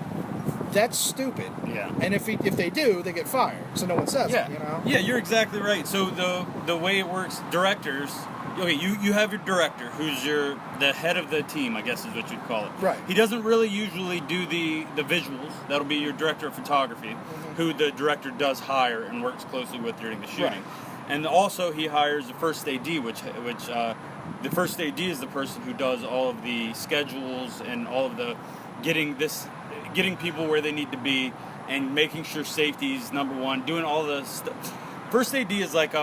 Speaker 1: that's stupid.
Speaker 2: Yeah.
Speaker 1: And if they do, they get fired. So no one says it, you know?
Speaker 2: Yeah, you're exactly right. So the way it works, directors, okay, you have your director, who's the head of the team, I guess is what you'd call it.
Speaker 1: Right.
Speaker 2: He doesn't really usually do the visuals. That'll be your director of photography, who the director does hire and works closely with during the shooting.
Speaker 1: Right.
Speaker 2: And also he hires a first AD, which the first AD is the person who does all of the schedules and all of the getting people where they need to be and making sure safety's number one, doing all the stuff. First AD is like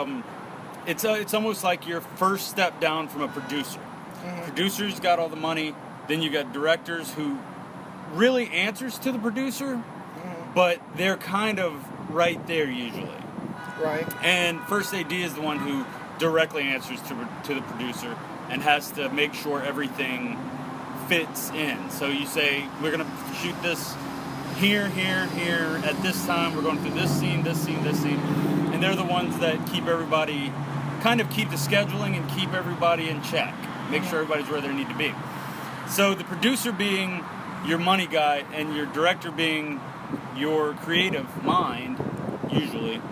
Speaker 2: it's almost like your first step down from a producer. Mm-hmm. Producers got all the money, then you got directors who really answers to the producer, but they're kind of right there usually.
Speaker 1: Right.
Speaker 2: And first AD is the one who directly answers to the producer and has to make sure everything fits in. So you say, we're going to shoot this here, at this time, we're going through this scene. And they're the ones that keep everybody, kind of keep the scheduling and keep everybody in check. Make sure everybody's where they need to be. So the producer being your money guy and your director being your creative mind, usually,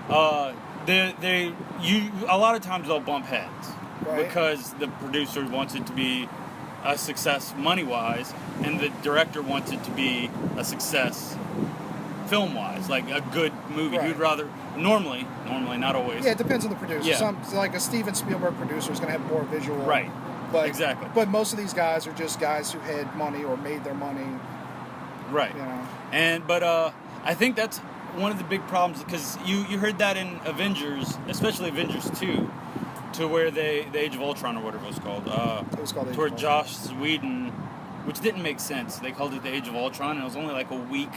Speaker 2: a lot of times they'll bump heads. Right. Because the producer wants it to be a success money-wise, and the director wants it to be a success film-wise, like a good movie.
Speaker 1: Right.
Speaker 2: You'd rather, normally, not always.
Speaker 1: Yeah, it depends on the producer.
Speaker 2: Yeah.
Speaker 1: Like a Steven Spielberg producer is going to have more visual.
Speaker 2: Right.
Speaker 1: But,
Speaker 2: exactly.
Speaker 1: But most of these guys are just guys who had money or made their money.
Speaker 2: Right.
Speaker 1: You know.
Speaker 2: But I think that's one of the big problems, because you heard that in Avengers, especially Avengers 2, to where the Age of Ultron or whatever it was called.
Speaker 1: It was called Age of
Speaker 2: where
Speaker 1: Ultron.
Speaker 2: Joss Whedon, which didn't make sense. They called it the Age of Ultron, and it was only like a week.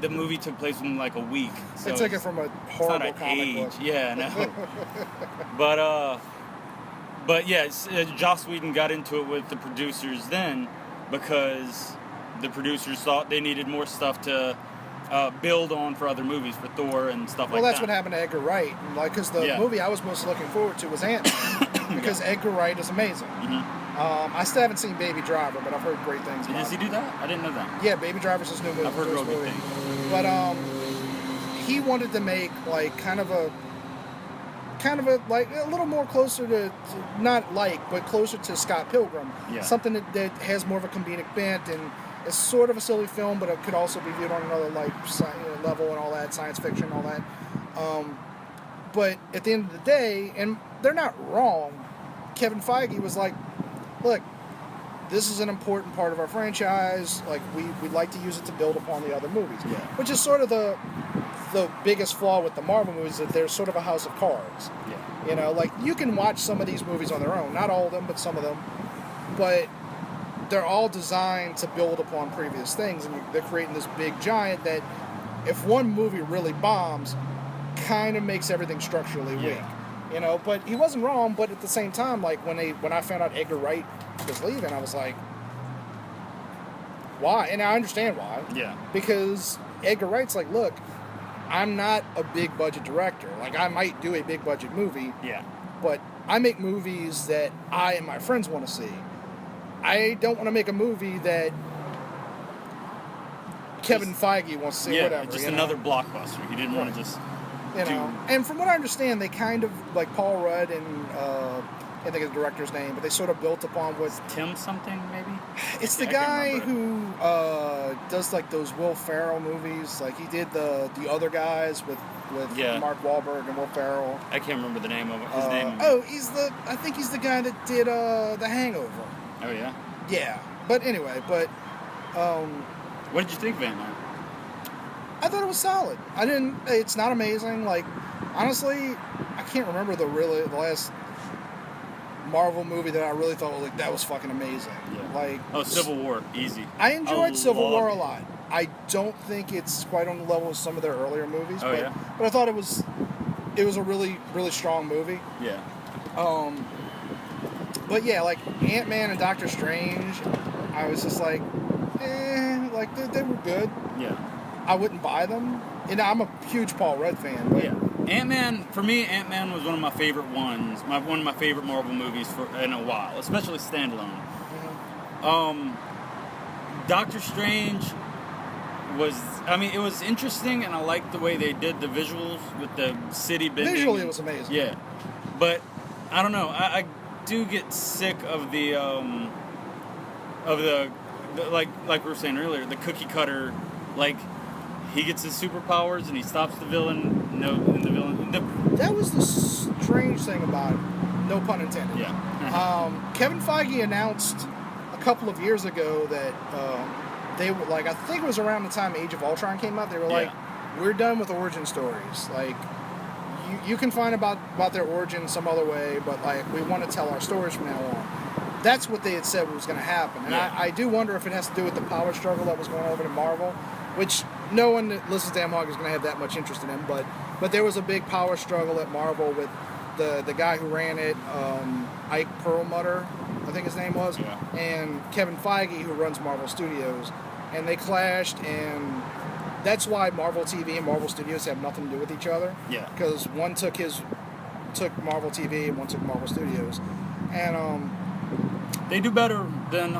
Speaker 2: The movie took place in like a week. So
Speaker 1: they took it from a horrible comic book.
Speaker 2: Yeah, no. But yeah, Joss Whedon got into it with the producers then, because the producers thought they needed more stuff to build on for other movies, for Thor and stuff like that.
Speaker 1: Well, that's what happened to Edgar Wright. Like, because the movie I was most looking forward to was Ant-Man, because Edgar Wright is amazing. Mm-hmm. I still haven't seen Baby Driver, but I've heard great things about it.
Speaker 2: Does he do that? I didn't know that.
Speaker 1: Yeah, Baby Driver's his new movie.
Speaker 2: I've heard real good things.
Speaker 1: But he wanted to make like kind of a like a little more closer to not like, but closer to Scott Pilgrim. Yeah. Something that has more of a comedic bent, and it's sort of a silly film, but it could also be viewed on another like level and all that, science fiction and all that. But at the end of the day, and they're not wrong, Kevin Feige was like, look, this is an important part of our franchise. Like, we'd like to use it to build upon the other movies. Yeah. Which is sort of the biggest flaw with the Marvel movies, that they're sort of a house of cards. Yeah. You know, like, you can watch some of these movies on their own. Not all of them, but some of them. But they're all designed to build upon previous things, and they're creating this big giant that, if one movie really bombs, kind of makes everything structurally weak. You know, but he wasn't wrong. But at the same time, like, when I found out Edgar Wright was leaving, I was like, why? And I understand why. Yeah. Because Edgar Wright's like, look, I'm not a big budget director. Like, I might do a big budget movie. Yeah. But I make movies that I and my friends want to see. I don't want to make a movie that Kevin Feige wants to see. Whatever.
Speaker 2: Just another blockbuster. He didn't want to just.
Speaker 1: You know, and from what I understand, they kind of, like Paul Rudd and I can't think of the director's name, but they sort of built upon what
Speaker 2: Tim something maybe.
Speaker 1: It's the guy who does like those Will Ferrell movies. Like, he did the Other Guys with Mark Wahlberg and Will Ferrell.
Speaker 2: I can't remember the name of it. His name.
Speaker 1: I think he's the guy that did The Hangover.
Speaker 2: Oh yeah.
Speaker 1: Yeah, but anyway,
Speaker 2: what did you think of Ant-Man?
Speaker 1: I thought it was solid. It's not amazing. Like, honestly, I can't remember the last Marvel movie that I really thought, like, that was fucking amazing. Yeah. Like,
Speaker 2: Civil War, easy.
Speaker 1: I enjoyed Civil War a lot. I don't think it's quite on the level of some of their earlier movies, but I thought it was a really, really strong movie. Yeah. But yeah, like Ant-Man and Doctor Strange, I was just like, like they were good. Yeah. I wouldn't buy them. And I'm a huge Paul Rudd fan. But
Speaker 2: Ant-Man, for me, Ant-Man was one of my favorite ones. One of my favorite Marvel movies in a while, especially standalone. Mm-hmm. Doctor Strange it was interesting, and I liked the way they did the visuals with the city bending.
Speaker 1: Visually, it was amazing.
Speaker 2: Yeah. But, I don't know, I do get sick of the like we were saying earlier, the cookie cutter, like, he gets his superpowers and he stops the villain. No, and the villain mean,
Speaker 1: that was the strange thing about it. No pun intended.
Speaker 2: Yeah.
Speaker 1: Kevin Feige announced a couple of years ago that they were like, I think it was around the time Age of Ultron came out. They were like, we're done with origin stories. Like, you can find about their origin some other way, but like, we want to tell our stories from now on. That's what they had said was going to happen. And I do wonder if it has to do with the power struggle that was going on over in Marvel, which no one that listens to MHOG is going to have that much interest in them. But there was a big power struggle at Marvel with the guy who ran it, Ike Perlmutter, I think his name was, and Kevin Feige, who runs Marvel Studios, and they clashed, and that's why Marvel TV and Marvel Studios have nothing to do with each other.
Speaker 2: Yeah.
Speaker 1: Because one took Marvel TV and one took Marvel Studios, and
Speaker 2: they do better than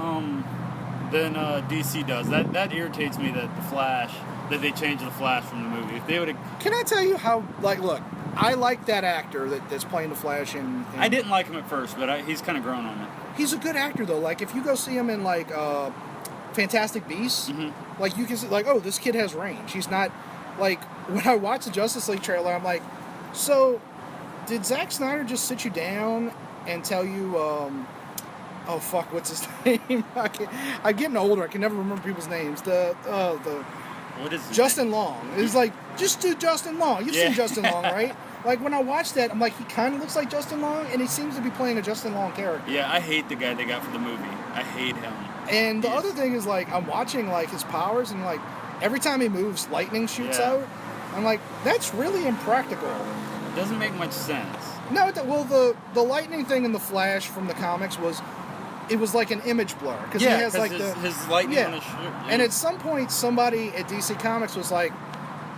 Speaker 2: DC does. That irritates me that they changed the Flash from the movie. If they would have.
Speaker 1: Can I tell you how? Like, look, I like that actor that's playing the Flash in
Speaker 2: I didn't like him at first, but he's kind of grown on me.
Speaker 1: He's a good actor though. Like, if you go see him in like Fantastic Beasts, like you can see like, oh, this kid has range. He's not like when I watch the Justice League trailer, I'm like, so did Zack Snyder just sit you down and tell you? Oh fuck, what's his name? I'm getting older. I can never remember people's names.
Speaker 2: What is
Speaker 1: Justin Long. It's like, just do Justin Long. You've seen Justin Long, right? Like, when I watch that, I'm like, he kind of looks like Justin Long, and he seems to be playing a Justin Long character.
Speaker 2: Yeah, I hate the guy they got for the movie. I hate him.
Speaker 1: And the other thing is, like, I'm watching, like, his powers, and, like, every time he moves, lightning shoots out. I'm like, that's really impractical.
Speaker 2: It doesn't make much sense.
Speaker 1: No, well, the lightning thing in the Flash from the comics was... It was like an image blur because he has like
Speaker 2: his lightning on his shirt. Yeah.
Speaker 1: And at some point, somebody at DC Comics was like,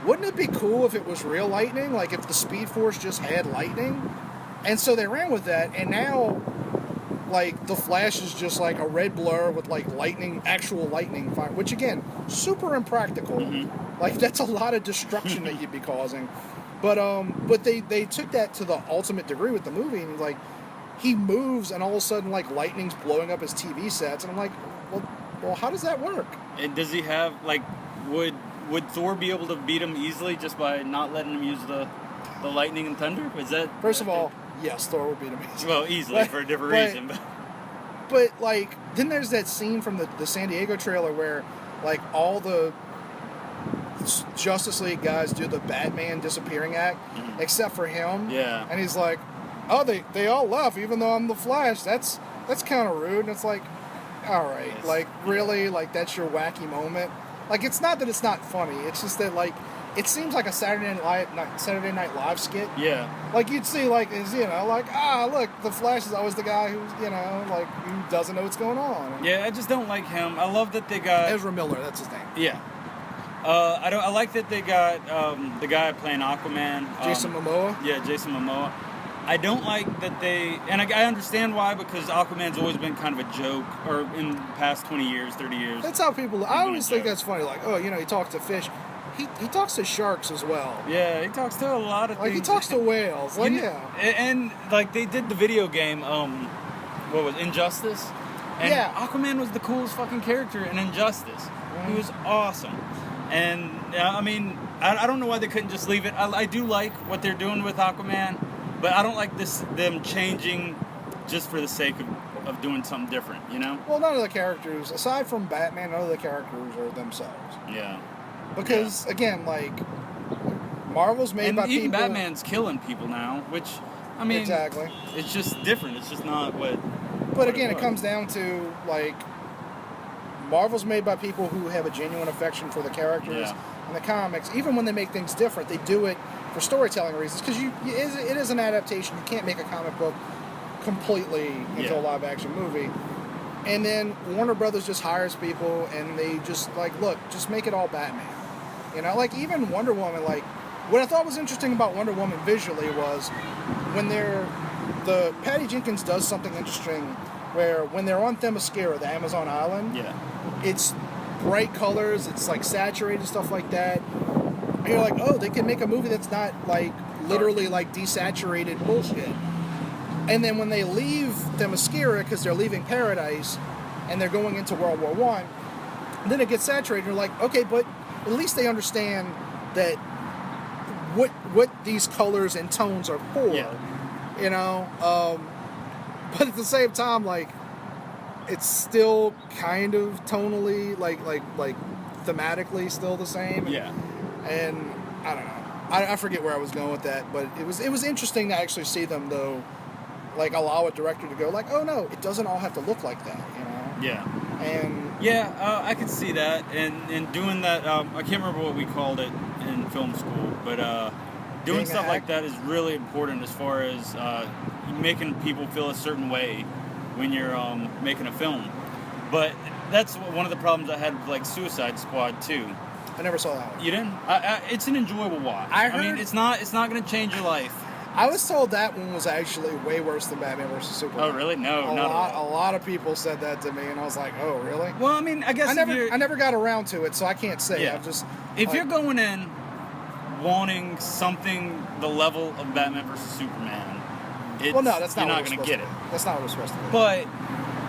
Speaker 1: "Wouldn't it be cool if it was real lightning? Like if the Speed Force just had lightning?" And so they ran with that, and now, like the Flash is just like a red blur with like actual lightning fire, which again, super impractical. Like that's a lot of destruction that you'd be causing. But they took that to the ultimate degree with the movie, and like. He moves, and all of a sudden, like, lightning's blowing up his TV sets, and I'm like, well, how does that work?
Speaker 2: And does he have, like, would Thor be able to beat him easily just by not letting him use the lightning and thunder? Is that...
Speaker 1: First of all, yes, Thor would beat him easily.
Speaker 2: Well, easily, for a different reason.
Speaker 1: But, like, then there's that scene from the San Diego trailer where, like, all the Justice League guys do the Batman disappearing act, except for him.
Speaker 2: Yeah.
Speaker 1: And he's like... Oh, they all left, even though I'm the Flash. That's kind of rude. And it's like, all right, yes. Like really, like that's your wacky moment. Like it's not that it's not funny. It's just that like it seems like a Saturday Night Live skit.
Speaker 2: Yeah.
Speaker 1: Like you'd see like look, the Flash is always the guy who's like who doesn't know what's going on.
Speaker 2: Yeah, I just don't like him. I love that they got
Speaker 1: Ezra Miller. That's his name.
Speaker 2: Yeah. I like that they got the guy playing Aquaman.
Speaker 1: Jason Momoa.
Speaker 2: Yeah, Jason Momoa. I don't like that they... And I understand why, because Aquaman's always been kind of a joke, or in the past 20 years, 30 years.
Speaker 1: That's how people... I always think that's funny. Like, he talks to fish. He talks to sharks as well.
Speaker 2: Yeah, he talks to a lot of things.
Speaker 1: Like, he talks to whales. Like,
Speaker 2: And, like, they did the video game, what was it, Injustice? And Aquaman was the coolest fucking character in Injustice. He was awesome. And, I mean, I don't know why they couldn't just leave it. I do like what they're doing with Aquaman. But I don't like them changing just for the sake of doing something different, you know?
Speaker 1: Well, none of the characters, aside from Batman, none of the characters are themselves.
Speaker 2: Yeah.
Speaker 1: Because, again, like, Marvel's made by people...
Speaker 2: And even Batman's killing people now, which, I mean...
Speaker 1: Exactly.
Speaker 2: It's just different. It's just not what...
Speaker 1: But again, it comes down to, like, Marvel's made by people who have a genuine affection for the characters in the comics. Even when they make things different, they do it for storytelling reasons, because it is an adaptation. You can't make a comic book completely into a live-action movie. And then Warner Brothers just hires people, and they just, like, look, just make it all Batman. You know, like, even Wonder Woman, like, what I thought was interesting about Wonder Woman visually was when the Patty Jenkins does something interesting where when they're on Themyscira, the Amazon island, it's bright colors, it's, like, saturated, stuff like that. And you're like, oh, they can make a movie that's not, like, literally, like, desaturated bullshit. And then when they leave Themyscira, because they're leaving Paradise, and they're going into World War I, then it gets saturated. You're like, okay, but at least they understand that what these colors and tones are for.
Speaker 2: Yeah.
Speaker 1: You know, but at the same time, like, it's still kind of tonally, like thematically still the same.
Speaker 2: Yeah.
Speaker 1: And I don't know. I forget where I was going with that, but it was interesting to actually see them, though, like, allow a director to go, like, oh no, it doesn't all have to look like that, you know?
Speaker 2: Yeah.
Speaker 1: And
Speaker 2: yeah, I could see that, and doing that. I can't remember what we called it in film school, but doing stuff like that is really important as far as making people feel a certain way when you're making a film. But that's one of the problems I had with, like, Suicide Squad too.
Speaker 1: I never saw that one.
Speaker 2: You didn't? It's an enjoyable watch.
Speaker 1: I mean,
Speaker 2: it's not going to change your life.
Speaker 1: I was told that one was actually way worse than Batman vs Superman.
Speaker 2: Oh, really? No, not at all.
Speaker 1: A lot of people said that to me, and I was like, oh, really?
Speaker 2: Well, I mean, I guess
Speaker 1: I never got around to it, so I can't say.
Speaker 2: Yeah. If you're going in wanting something the level of Batman vs Superman,
Speaker 1: well, no, that's not
Speaker 2: you're
Speaker 1: what
Speaker 2: not going to get it.
Speaker 1: That's not what it's supposed to be.
Speaker 2: But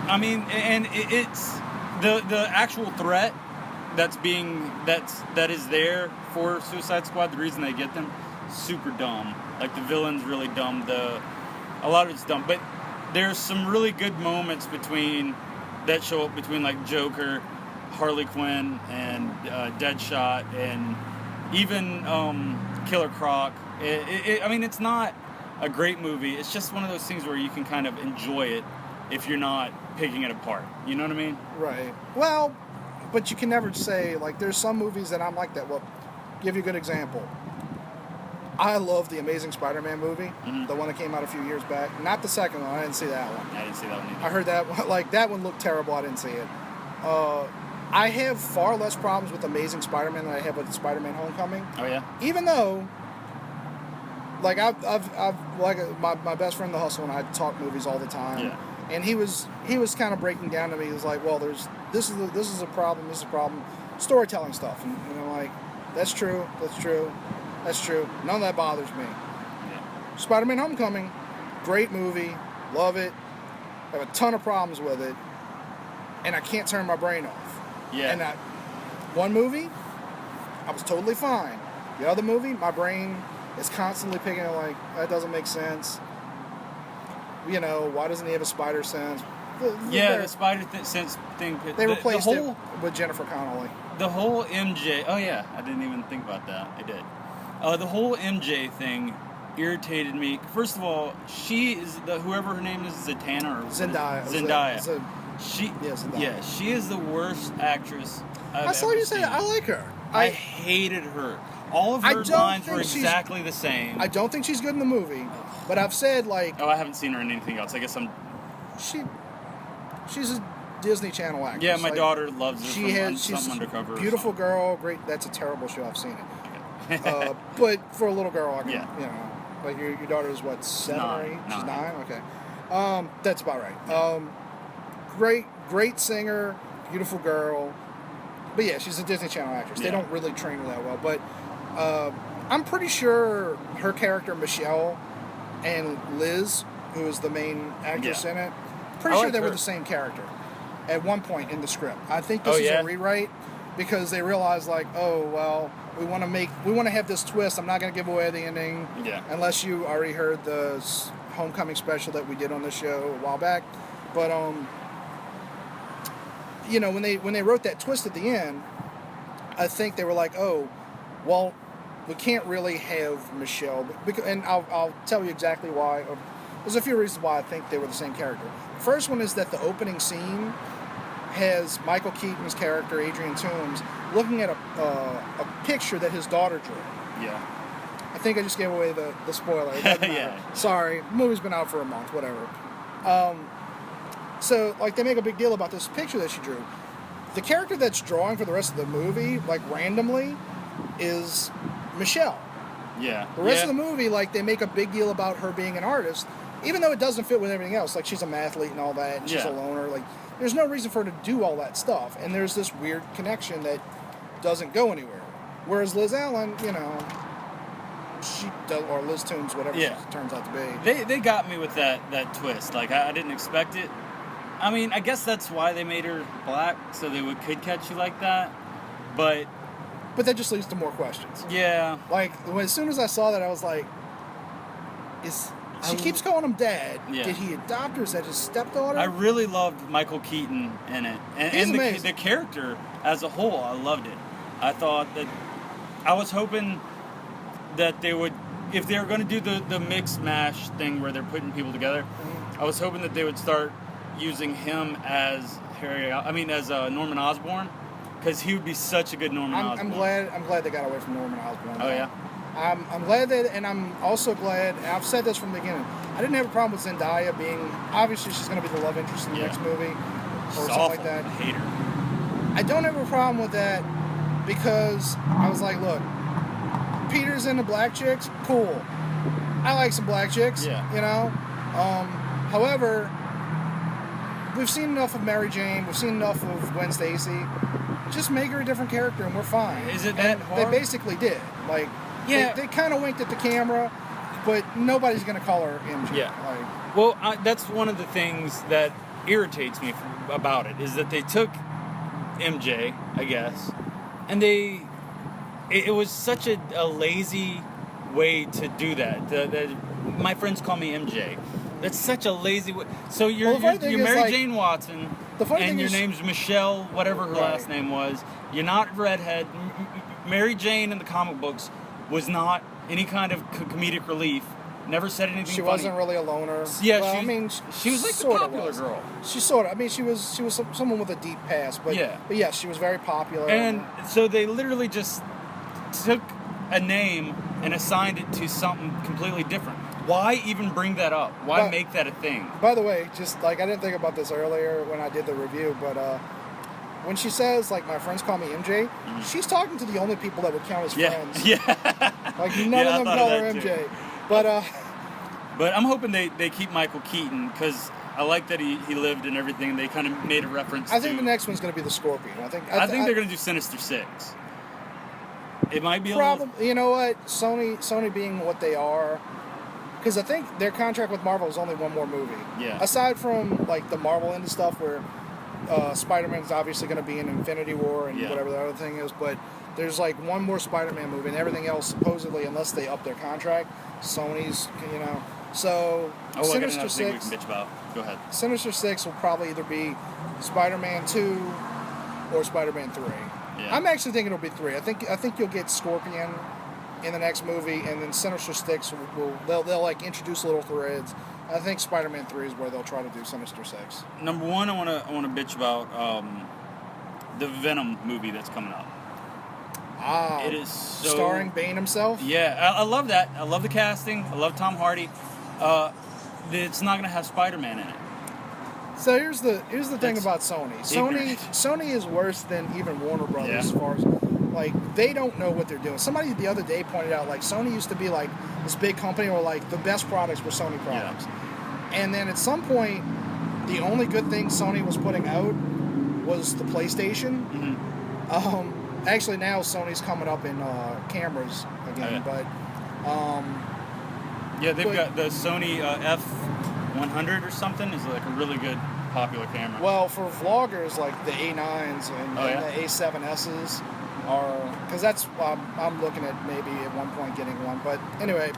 Speaker 2: I mean, and it's the actual threat that is there for Suicide Squad. The reason they get them, super dumb. Like, the villain's really dumb. A lot of it's dumb, but there's some really good moments that show up between, like, Joker, Harley Quinn, and Deadshot, and even Killer Croc. I mean, it's not a great movie. It's just one of those things where you can kind of enjoy it if you're not picking it apart. You know what I mean?
Speaker 1: Right. Well, but you can never say, like, there's some movies that I'm like that. Well, give you a good example. I love the Amazing Spider-Man movie, the one that came out a few years back. Not the second one. I didn't see that one.
Speaker 2: I didn't see that one either.
Speaker 1: I heard that one, like, that one looked terrible. I didn't see it. I have far less problems with Amazing Spider-Man than I have with Spider-Man Homecoming.
Speaker 2: Oh, yeah?
Speaker 1: Even though, like, I've like, my best friend, The Hustle, and I talk movies all the time.
Speaker 2: Yeah.
Speaker 1: And he was kind of breaking down to me. He was like, well, this is a problem, this is a problem. Storytelling stuff. And I'm like, that's true. None of that bothers me.
Speaker 2: Yeah.
Speaker 1: Spider-Man Homecoming, great movie, love it. I have a ton of problems with it, and I can't turn my brain off.
Speaker 2: Yeah.
Speaker 1: And that one movie, I was totally fine. The other movie, my brain is constantly picking it, like, that doesn't make sense. You know, why doesn't he have a spider sense?
Speaker 2: The spider sense thing.
Speaker 1: They replaced it with Jennifer Connelly.
Speaker 2: The whole MJ. Oh yeah, I didn't even think about that. I did. The whole MJ thing irritated me. First of all, she is whoever her name is, Zatanna or
Speaker 1: Zendaya.
Speaker 2: Zendaya.
Speaker 1: Zendaya.
Speaker 2: Yeah, she is the worst actress I've
Speaker 1: I saw
Speaker 2: ever
Speaker 1: you say
Speaker 2: seen.
Speaker 1: I like her.
Speaker 2: I hated her. All of her lines were exactly the same.
Speaker 1: I don't think she's good in the movie, but I've said, like...
Speaker 2: Oh, I haven't seen her in anything else. I guess
Speaker 1: she's a Disney Channel actress.
Speaker 2: Yeah, my daughter loves her
Speaker 1: she's
Speaker 2: from Undercover.
Speaker 1: Beautiful girl, great. That's a terrible show. I've seen it. But for a little girl, I can, you know, like your daughter is what, 7 or 8? She's 9? Okay. That's about right. Great singer, beautiful girl. But yeah, she's a Disney Channel actress.
Speaker 2: Yeah.
Speaker 1: They don't really train her that well. But I'm pretty sure her character, Michelle, and Liz, who is the main actress in it, pretty sure they were the same character at one point in the script. I think this is a rewrite because they realized, like, oh, well, we want to have this twist. I'm not going to give away the ending unless you already heard the Homecoming special that we did on the show a while back. But you know, when they wrote that twist at the end, I think they were like, oh, well, we can't really have Michelle, and I'll tell you exactly why. There's a few reasons why I think they were the same character. The first one is that the opening scene has Michael Keaton's character, Adrian Toomes, looking at a picture that his daughter drew.
Speaker 2: Yeah.
Speaker 1: I think I just gave away the spoiler. It doesn't matter.
Speaker 2: Yeah.
Speaker 1: Sorry, the movie's been out for a month, whatever. So, like, they make a big deal about this picture that she drew. The character that's drawing for the rest of the movie, like, randomly, is Michelle.
Speaker 2: Yeah.
Speaker 1: The rest of the movie, like, they make a big deal about her being an artist, even though it doesn't fit with everything else. Like, she's a mathlete and all that, and she's a loner. Like, there's no reason for her to do all that stuff. And there's this weird connection that doesn't go anywhere. Whereas Liz Allen, you know, she does, or Liz Toomes, whatever she turns out to be.
Speaker 2: They got me with that twist. Like, I didn't expect it. I mean, I guess that's why they made her black, so they could catch you like that. But
Speaker 1: But that just leads to more questions.
Speaker 2: Yeah.
Speaker 1: Like, as soon as I saw that, I was like, she keeps calling him Dad.
Speaker 2: Yeah.
Speaker 1: Did he adopt her? Is that his stepdaughter?
Speaker 2: I really loved Michael Keaton in it. And the character as a whole, I loved it. I thought that, I was hoping that they would, if they were going to do the mix mash thing where they're putting people together, I was hoping that they would start using him as Norman Osborn, because he would be such a good Norman Osborn.
Speaker 1: I'm glad they got away from Norman Osborn.
Speaker 2: Oh yeah.
Speaker 1: I'm glad that, and I'm also glad, and I've said this from the beginning, I didn't have a problem with Zendaya being, obviously she's going to be the love interest in the next movie, or something like that.
Speaker 2: I hate her.
Speaker 1: I don't have a problem with that, because I was like, look, Peter's into black chicks, cool. I like some black chicks, you know? However, we've seen enough of Mary Jane, we've seen enough of Gwen Stacy. Just make her a different character and we're fine.
Speaker 2: Is it that hard?
Speaker 1: They basically did. Like, they kind of winked at the camera, but nobody's going to call her MJ.
Speaker 2: Yeah. Well, that's one of the things that irritates me about it, is that they took MJ, I guess, and it was such a lazy way to do that. My friends call me MJ. That's such a lazy way. So you're Mary Jane Watson, and your name's Michelle, whatever her last name was. You're not redhead. Mary Jane in the comic books was not any kind of comedic relief. Never said anything funny.
Speaker 1: She wasn't really a loner.
Speaker 2: Yeah,
Speaker 1: well,
Speaker 2: she was like the popular girl.
Speaker 1: She sort of. I mean, she was someone with a deep past. But yeah, she was very popular.
Speaker 2: And so they literally just took a name and assigned it to something completely different. Why even bring that up? Why make that a thing?
Speaker 1: By the way, just like, I didn't think about this earlier when I did the review, but when she says, like, my friends call me MJ, she's talking to the only people that would count as friends.
Speaker 2: Yeah.
Speaker 1: Like, none of them call her MJ. Too. But
Speaker 2: I'm hoping they keep Michael Keaton, because I like that he lived and everything. They kind of made a reference
Speaker 1: I think the next one's going to be the Scorpion. I think
Speaker 2: they're going to do Sinister Six. It might be a little...
Speaker 1: You know what? Sony being what they are... Because I think their contract with Marvel is only one more movie.
Speaker 2: Yeah.
Speaker 1: Aside from, like, the Marvel end of stuff where Spider-Man's obviously going to be in Infinity War and whatever the other thing is, but there's, like, one more Spider-Man movie, and everything else, supposedly, unless they up their contract, Sony's, you know. So, Sinister Six...
Speaker 2: we can bitch about. Go ahead.
Speaker 1: Sinister Six will probably either be Spider-Man 2 or Spider-Man 3.
Speaker 2: Yeah.
Speaker 1: I'm actually thinking it'll be 3. I think you'll get Scorpion in the next movie, and then Sinister Six they'll like introduce little threads. I think Spider-Man 3 is where they'll try to do Sinister Six.
Speaker 2: Number one, I want to bitch about the Venom movie that's coming up. It is so...
Speaker 1: starring Bane himself?
Speaker 2: Yeah, I love that. I love the casting. I love Tom Hardy. It's not going to have Spider-Man in it.
Speaker 1: So here's the thing about Sony. Sony is worse than even Warner Bros. As far as, like, they don't know what they're doing. Somebody the other day pointed out, like, Sony used to be like this big company where, like, the best products were Sony products. And then at some point, the only good thing Sony was putting out was the PlayStation. Actually, now Sony's coming up in cameras again, but
Speaker 2: they've got the Sony F100 or something is like a really good popular camera.
Speaker 1: Well, for vloggers, like the A9s and the A7Ss are, because that's I'm looking at maybe at one point getting one. But anyway,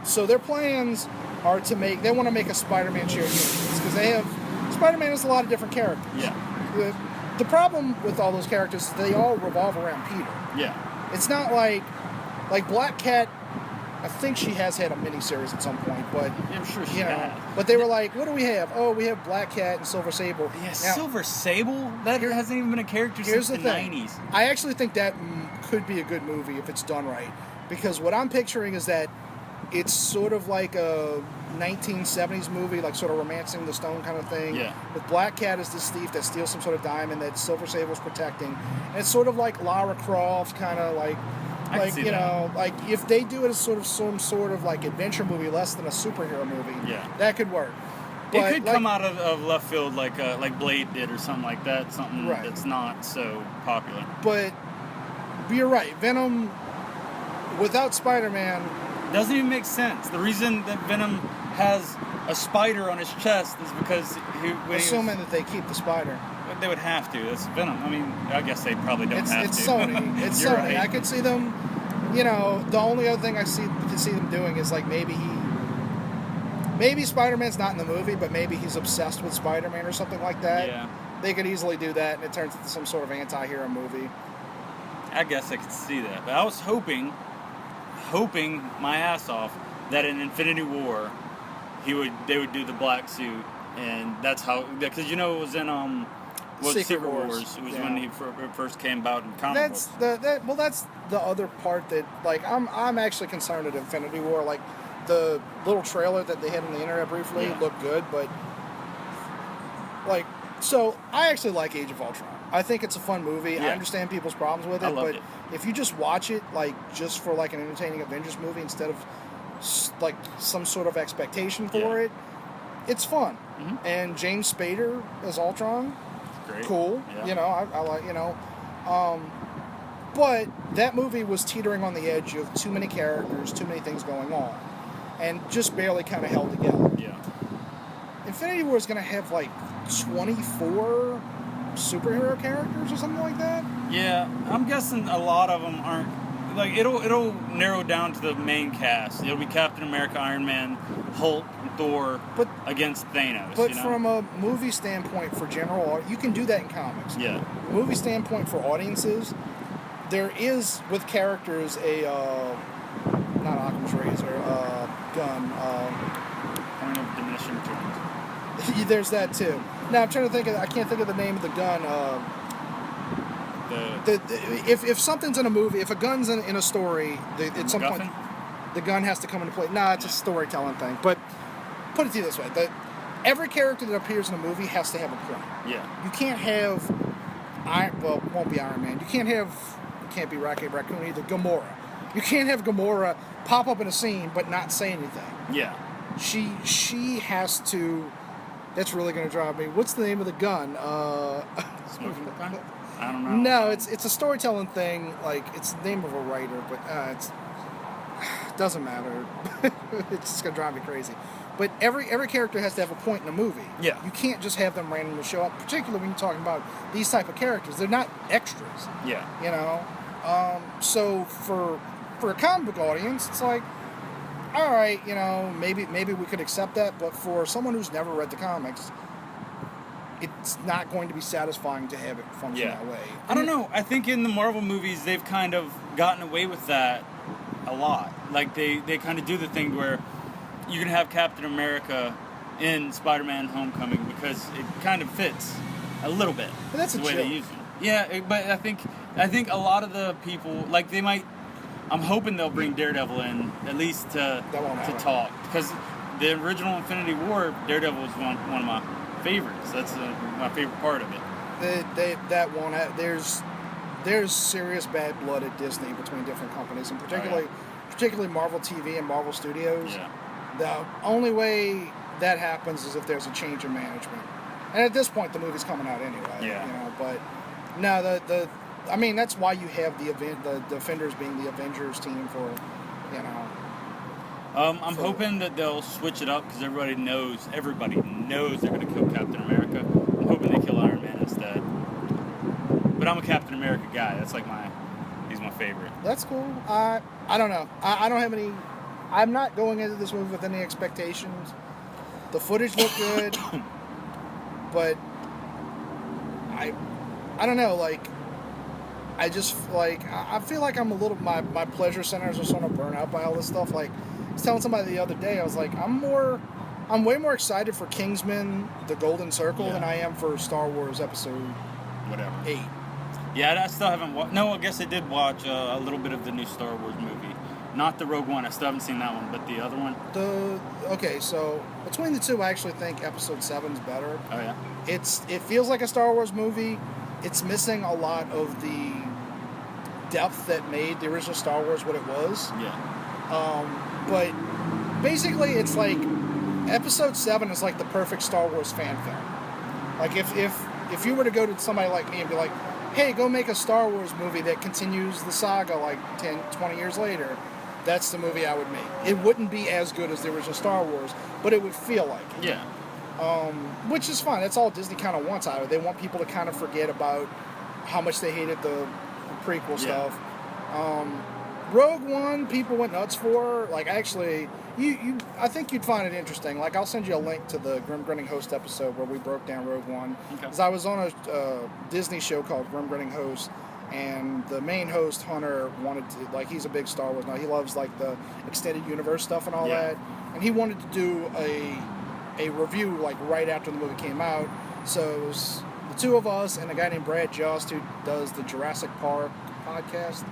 Speaker 1: so their plans are to make, they want to make a Spider-Man shared universe, because they have, Spider-Man has a lot of different characters.
Speaker 2: Yeah.
Speaker 1: The problem with all those characters is they all revolve around Peter.
Speaker 2: Yeah.
Speaker 1: It's not like Black Cat. I think she has had a miniseries at some point, but
Speaker 2: I'm sure she has.
Speaker 1: But they were like, "What do we have? Oh, we have Black Cat and Silver Sable."
Speaker 2: Yeah, now, Silver Sable? That hasn't even been a character since the 90s.
Speaker 1: I actually think that could be a good movie if it's done right, because what I'm picturing is that it's sort of like a 1970s movie, like sort of Romancing the Stone kind of thing.
Speaker 2: Yeah.
Speaker 1: With Black Cat as this thief that steals some sort of diamond that Silver Sable's protecting, and it's sort of like Lara Croft, kind of like like if they do it as sort of some sort of like adventure movie, less than a superhero movie, that could work. But
Speaker 2: it could come out of left field, like Blade did or something like that, something that's not so popular.
Speaker 1: But you're right, Venom without Spider-Man
Speaker 2: doesn't even make sense. The reason that Venom has a spider on his chest is because
Speaker 1: assuming that they keep the spider.
Speaker 2: They would have to. That's Venom. I mean, I guess they probably don't have
Speaker 1: it's
Speaker 2: to.
Speaker 1: Sony. It's
Speaker 2: You're
Speaker 1: Sony.
Speaker 2: right.
Speaker 1: I could see them. You know, the only other thing I could see them doing is like maybe Spider-Man's not in the movie, but maybe he's obsessed with Spider-Man or something like that.
Speaker 2: Yeah.
Speaker 1: They could easily do that, and it turns into some sort of anti-hero movie.
Speaker 2: I guess I could see that, but I was hoping my ass off that in Infinity War, they would do the black suit, and that's how, because it was in Secret Wars. It was when he first came about in comic books.
Speaker 1: That's the other part that, like, I'm actually concerned at Infinity War. Like, the little trailer that they had on the internet briefly looked good, but like, so I actually like Age of Ultron. I think it's a fun movie.
Speaker 2: Yeah.
Speaker 1: I understand people's problems with it, but
Speaker 2: it.
Speaker 1: if you just watch it, like, just for like an entertaining Avengers movie instead of like some sort of expectation for it, it's fun.
Speaker 2: Mm-hmm.
Speaker 1: And James Spader as Ultron,
Speaker 2: Great.
Speaker 1: cool.
Speaker 2: Yeah.
Speaker 1: I like, but that movie was teetering on the edge of too many characters, too many things going on, and just barely kind of held together.
Speaker 2: Yeah.
Speaker 1: Infinity War is going to have like 24 superhero characters or something like that.
Speaker 2: Yeah, I'm guessing a lot of them aren't. Like, it'll narrow down to the main cast. It'll be Captain America, Iron Man, Hulk, and Thor against Thanos.
Speaker 1: But from a movie standpoint, for general, you can do that in comics.
Speaker 2: Yeah.
Speaker 1: Movie standpoint for audiences, there is with characters a not Occam's razor, gun.
Speaker 2: Point of diminishing returns.
Speaker 1: There's that too. Now I'm trying to think. I can't think of the name of the gun. If something's in a movie, if a gun's in a story, at some point the gun has to come into play. Nah, it's a storytelling thing. But put it to you this way: every character that appears in a movie has to have a point.
Speaker 2: Yeah.
Speaker 1: You can't have, it won't be Iron Man. You can't be Rocket Raccoon either. Gamora. You can't have Gamora pop up in a scene but not say anything.
Speaker 2: Yeah.
Speaker 1: She has to. That's really going to drive me. What's the name of the gun?
Speaker 2: Smoking gun? I don't know.
Speaker 1: No, it's a storytelling thing. Like, it's the name of a writer, but it doesn't matter. It's just gonna drive me crazy. But every character has to have a point in a movie.
Speaker 2: Yeah.
Speaker 1: You can't just have them randomly show up, particularly when you're talking about these type of characters. They're not extras.
Speaker 2: Yeah.
Speaker 1: So for a comic book audience, it's like, all right, maybe we could accept that, but for someone who's never read the comics, it's not going to be satisfying to have it function that way.
Speaker 2: I don't know. I think in the Marvel movies, they've kind of gotten away with that a lot. Like, they kind of do the thing where you can have Captain America in Spider-Man Homecoming because it kind of fits a little bit.
Speaker 1: But that's
Speaker 2: the
Speaker 1: a
Speaker 2: way
Speaker 1: joke.
Speaker 2: they use it. Yeah, but I think a lot of the people, like, they might. I'm hoping they'll bring Daredevil in at least to talk, because the original Infinity War, Daredevil was one of my favorites. That's my favorite part of it.
Speaker 1: That won't have. There's serious bad blood at Disney between different companies, and particularly Marvel TV and Marvel Studios.
Speaker 2: Yeah.
Speaker 1: The only way that happens is if there's a change in management, and at this point the movie's coming out anyway.
Speaker 2: Yeah.
Speaker 1: But no, I mean, that's why you have the Defenders being the Avengers team for.
Speaker 2: I'm hoping that they'll switch it up because everybody knows they're going to kill Captain America. I'm hoping they kill Iron Man instead. But I'm a Captain America guy. That's like he's my favorite.
Speaker 1: That's cool. I don't know. I don't have any. I'm not going into this movie with any expectations. The footage looked good, but I don't know. Like, I just I feel like I'm a little. My pleasure centers are sort of burnt out by all this stuff. Like, I was telling somebody the other day, I was like, I'm way more excited for Kingsman: The Golden Circle than I am for Star Wars Episode 8.
Speaker 2: Yeah, I still haven't watched. No, I guess I did watch a little bit of the new Star Wars movie. Not the Rogue One. I still haven't seen that one, but the other one.
Speaker 1: Okay, so between the two, I actually think Episode 7's better.
Speaker 2: Oh yeah.
Speaker 1: It feels like a Star Wars movie. It's missing a lot of the depth that made the original Star Wars what it was.
Speaker 2: Yeah.
Speaker 1: But basically, it's like Episode 7 is like the perfect Star Wars fan film. Like, if you were to go to somebody like me and be like, hey, go make a Star Wars movie that continues the saga like 10, 20 years later, that's the movie I would make. It wouldn't be as good as the original Star Wars, but it would feel like it.
Speaker 2: Yeah.
Speaker 1: which is fine. That's all Disney kind of wants out of it. They want people to kind of forget about how much they hated the prequel stuff. Rogue One, people went nuts for. Like, actually, I think you'd find it interesting. Like, I'll send you a link to the Grinning Host episode where we broke down Rogue One. Because I was on a Disney show called Grinning Host, and the main host, Hunter, wanted to, like, he's a big Star Wars now. He loves, like, the extended universe stuff and all that. And he wanted to do a review, like, right after the movie came out. So it was the two of us and a guy named Brad Just, who does the Jurassic Park podcast.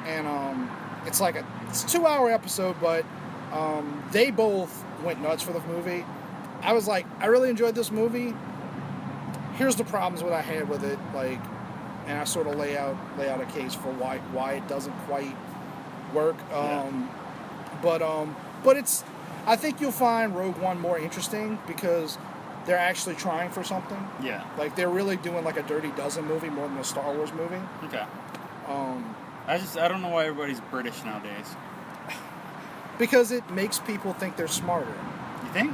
Speaker 1: And it's like it's a 2-hour episode, but they both went nuts for the movie. I was like, I really enjoyed this movie. Here's the problems what I had with it, like, and I sort of lay out a case for why it doesn't quite work. But it's, I think you'll find Rogue One more interesting because they're actually trying for something. Yeah. Like, they're really doing like a Dirty Dozen movie more than a Star Wars movie. Okay.
Speaker 2: I don't know why everybody's British nowadays.
Speaker 1: Because it makes people think they're smarter.
Speaker 2: You think?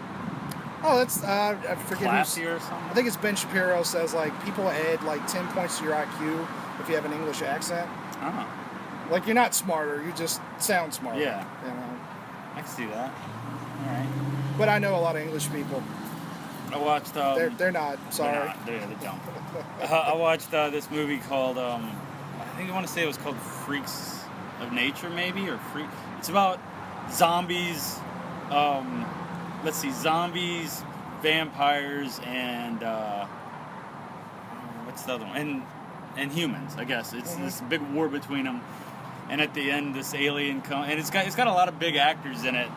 Speaker 1: Oh, that's, I forget
Speaker 2: classier or something?
Speaker 1: I think it's Ben Shapiro says, like, people add, like, 10 points to your IQ if you have an English accent. Oh. Like, you're not smarter, you just sound smarter. Yeah. You know?
Speaker 2: I can see that. All right.
Speaker 1: But I know a lot of English people.
Speaker 2: I watched,
Speaker 1: they're not, sorry.
Speaker 2: They're dumb. I watched this movie called, I think I want to say it was called Freaks of Nature, maybe, or Freak. It's about zombies, zombies, vampires, and what's the other one? And humans, I guess. It's this big war between them, and at the end, this alien comes, and it's got a lot of big actors in it.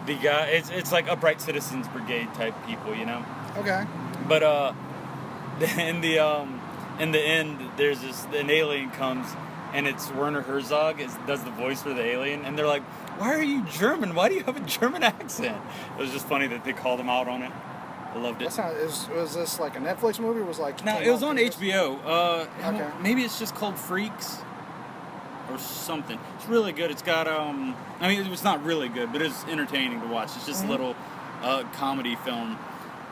Speaker 2: The guy, it's like Upright Citizens Brigade type people, you know. Okay. But in the end, there's an alien comes. And it's Werner Herzog does the voice for the alien, and they're like, "Why are you German? Why do you have a German accent?" It was just funny that they called him out on it. I loved it.
Speaker 1: Was this like a Netflix movie? Or was like
Speaker 2: no, it was on HBO. Okay. Maybe it's just called Freaks or something. It's really good. It's got I mean, it's not really good, but it's entertaining to watch. It's just a little comedy film,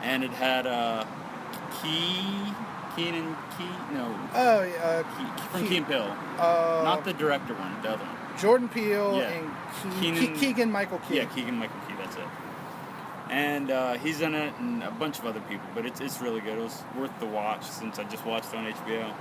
Speaker 2: and it had Keenan from Key and Peele. Not the director one, the other one.
Speaker 1: Jordan Peele and Keegan-Michael Key.
Speaker 2: Yeah, Keegan-Michael Key, that's it. And he's in it, and a bunch of other people, but it's really good. It was worth the watch since I just watched it on HBO.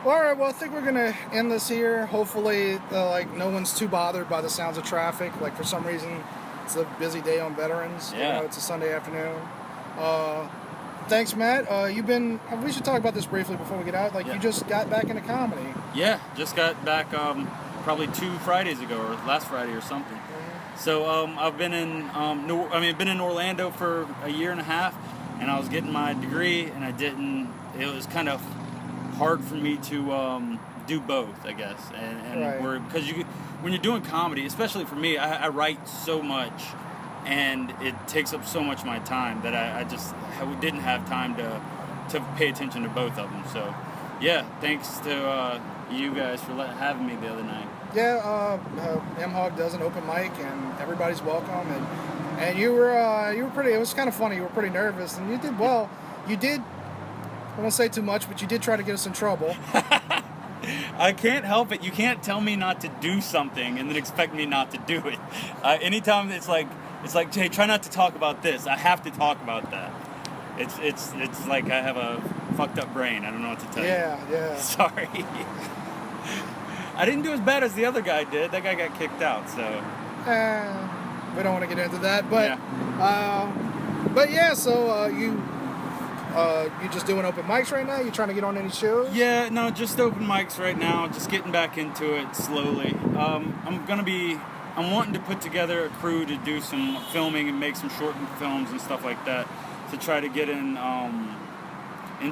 Speaker 1: Well, all right, well, I think we're going to end this here. Hopefully, no one's too bothered by the sounds of traffic. Like, for some reason, it's a busy day on Veterans. Yeah. You know, it's a Sunday afternoon. Thanks, Matt. We should talk about this briefly before we get out. You just got back into comedy. Yeah, just got back probably 2 Fridays ago, or last Friday or something. So I've been in been in Orlando for a year and a half, and I was getting my degree, and it was kind of hard for me to do both, I guess. Because when you're doing comedy, especially for me, I write so much. And it takes up so much of my time that I didn't have time to pay attention to both of them. So, yeah, thanks to you guys for having me the other night. Yeah, MHOG does an open mic, and everybody's welcome. And you were pretty. It was kind of funny. You were pretty nervous, and you did well. You did. I won't say too much, but you did try to get us in trouble.
Speaker 2: I can't help it. You can't tell me not to do something and then expect me not to do it. Anytime it's like, hey, try not to talk about this. I have to talk about that. It's like I have a fucked up brain. I don't know what to tell you. Yeah. Sorry. I didn't do as bad as the other guy did. That guy got kicked out, so.
Speaker 1: We don't want to get into that, but so you just doing open mics right now? You trying to get on any shows?
Speaker 2: Yeah, no, just open mics right now. Just getting back into it slowly. I'm wanting to put together a crew to do some filming and make some short films and stuff like that to try to get in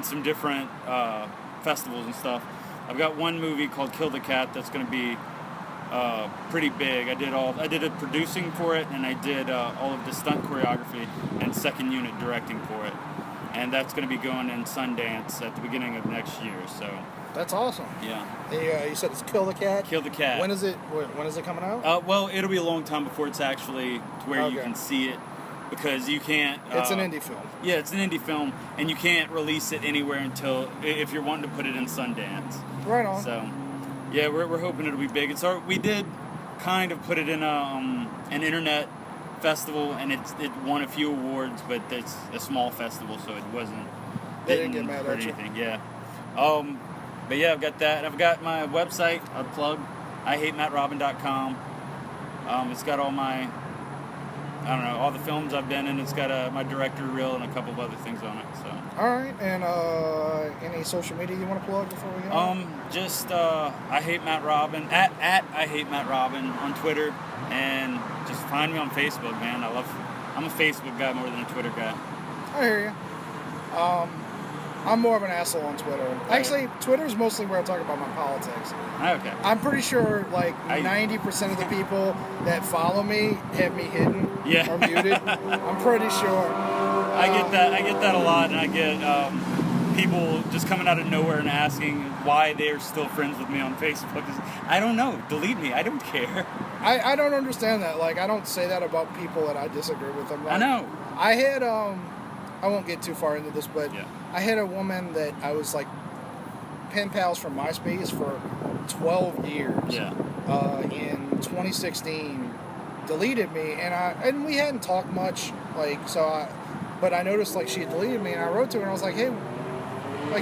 Speaker 2: some different festivals and stuff. I've got one movie called Kill the Cat that's going to be pretty big. I did the producing for it, and I did all of the stunt choreography and second unit directing for it. And that's going to be going in Sundance at the beginning of next year. So
Speaker 1: that's awesome. Yeah. You said it's Kill the Cat?
Speaker 2: Kill the Cat.
Speaker 1: When is it coming out?
Speaker 2: Well, it'll be a long time before it's actually to where you can see it. because you can't.
Speaker 1: It's an indie film.
Speaker 2: Yeah, it's an indie film, and you can't release it anywhere until if you're wanting to put it in Sundance.
Speaker 1: Right on.
Speaker 2: So, yeah, we're hoping it'll be big. We did kind of put it in an internet festival, and it won a few awards, but it's a small festival, so it wasn't.
Speaker 1: They didn't get mad at you.
Speaker 2: Anything. Yeah. But yeah, I've got that. I've got my website. I'll plug. IHateMattRobin.com. It's got all my, all the films I've been in. It's got my director reel and a couple of other things on it. So.
Speaker 1: All right, and any social media you want to plug before we go?
Speaker 2: Just I Hate Matt Robin at I Hate Matt Robin on Twitter, and just find me on Facebook, man. I'm a Facebook guy more than a Twitter guy.
Speaker 1: I hear you. I'm more of an asshole on Twitter. Actually, Twitter's mostly where I talk about my politics.
Speaker 2: Okay.
Speaker 1: I'm pretty sure 90% of the people that follow me have me hidden or muted. I'm pretty sure.
Speaker 2: I get that a lot, and I get people just coming out of nowhere and asking why they're still friends with me on Facebook. I don't know. Delete me. I don't care.
Speaker 1: I don't understand that. I don't say that about people that I disagree with them.
Speaker 2: I know.
Speaker 1: I had I won't get too far into this, but
Speaker 2: yeah.
Speaker 1: I had a woman that I was pen pals from MySpace for 12 years.
Speaker 2: Yeah.
Speaker 1: In 2016, deleted me, and we hadn't talked much, but I noticed she had deleted me, and I wrote to her and I was like, hey,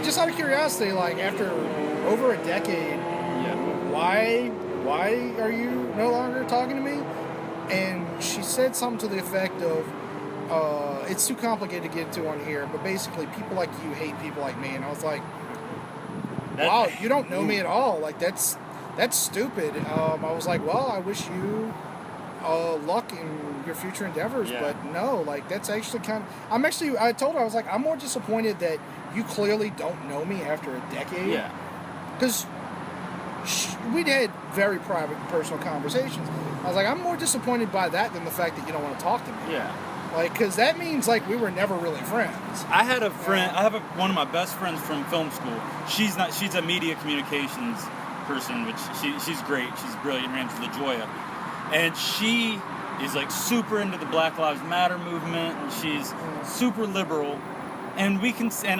Speaker 1: just out of curiosity, after over a decade, why are you no longer talking to me? And she said something to the effect of, it's too complicated to get into on here, but basically people like you hate people like me. And I was like, wow, you don't know me at all. That's stupid. I was like, well, I wish you luck in your future endeavors, but no, that's actually I told her, I was like, I'm more disappointed that you clearly don't know me after a decade.
Speaker 2: Yeah.
Speaker 1: Because we'd had very private, personal conversations. I was like, I'm more disappointed by that than the fact that you don't want to talk to me.
Speaker 2: Yeah.
Speaker 1: Because that means we were never really friends.
Speaker 2: I had a friend. I have one of my best friends from film school. She's a media communications person, which she's great. She's brilliant. Her name's LaJoya, and she is super into the Black Lives Matter movement, and she's super liberal. And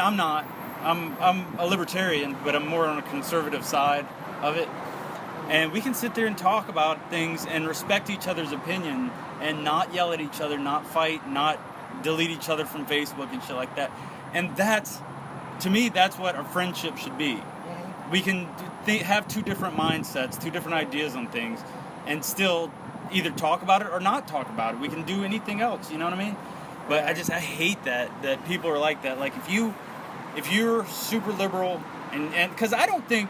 Speaker 2: I'm not. I'm a libertarian, but I'm more on a conservative side of it. And we can sit there and talk about things and respect each other's opinion and not yell at each other, not fight, not delete each other from Facebook and shit like that. And to me, that's what a friendship should be. Mm-hmm. We can have two different mindsets, two different ideas on things, and still either talk about it or not talk about it. We can do anything else, you know what I mean? But I hate that people are like that. If you're super liberal, and because I don't think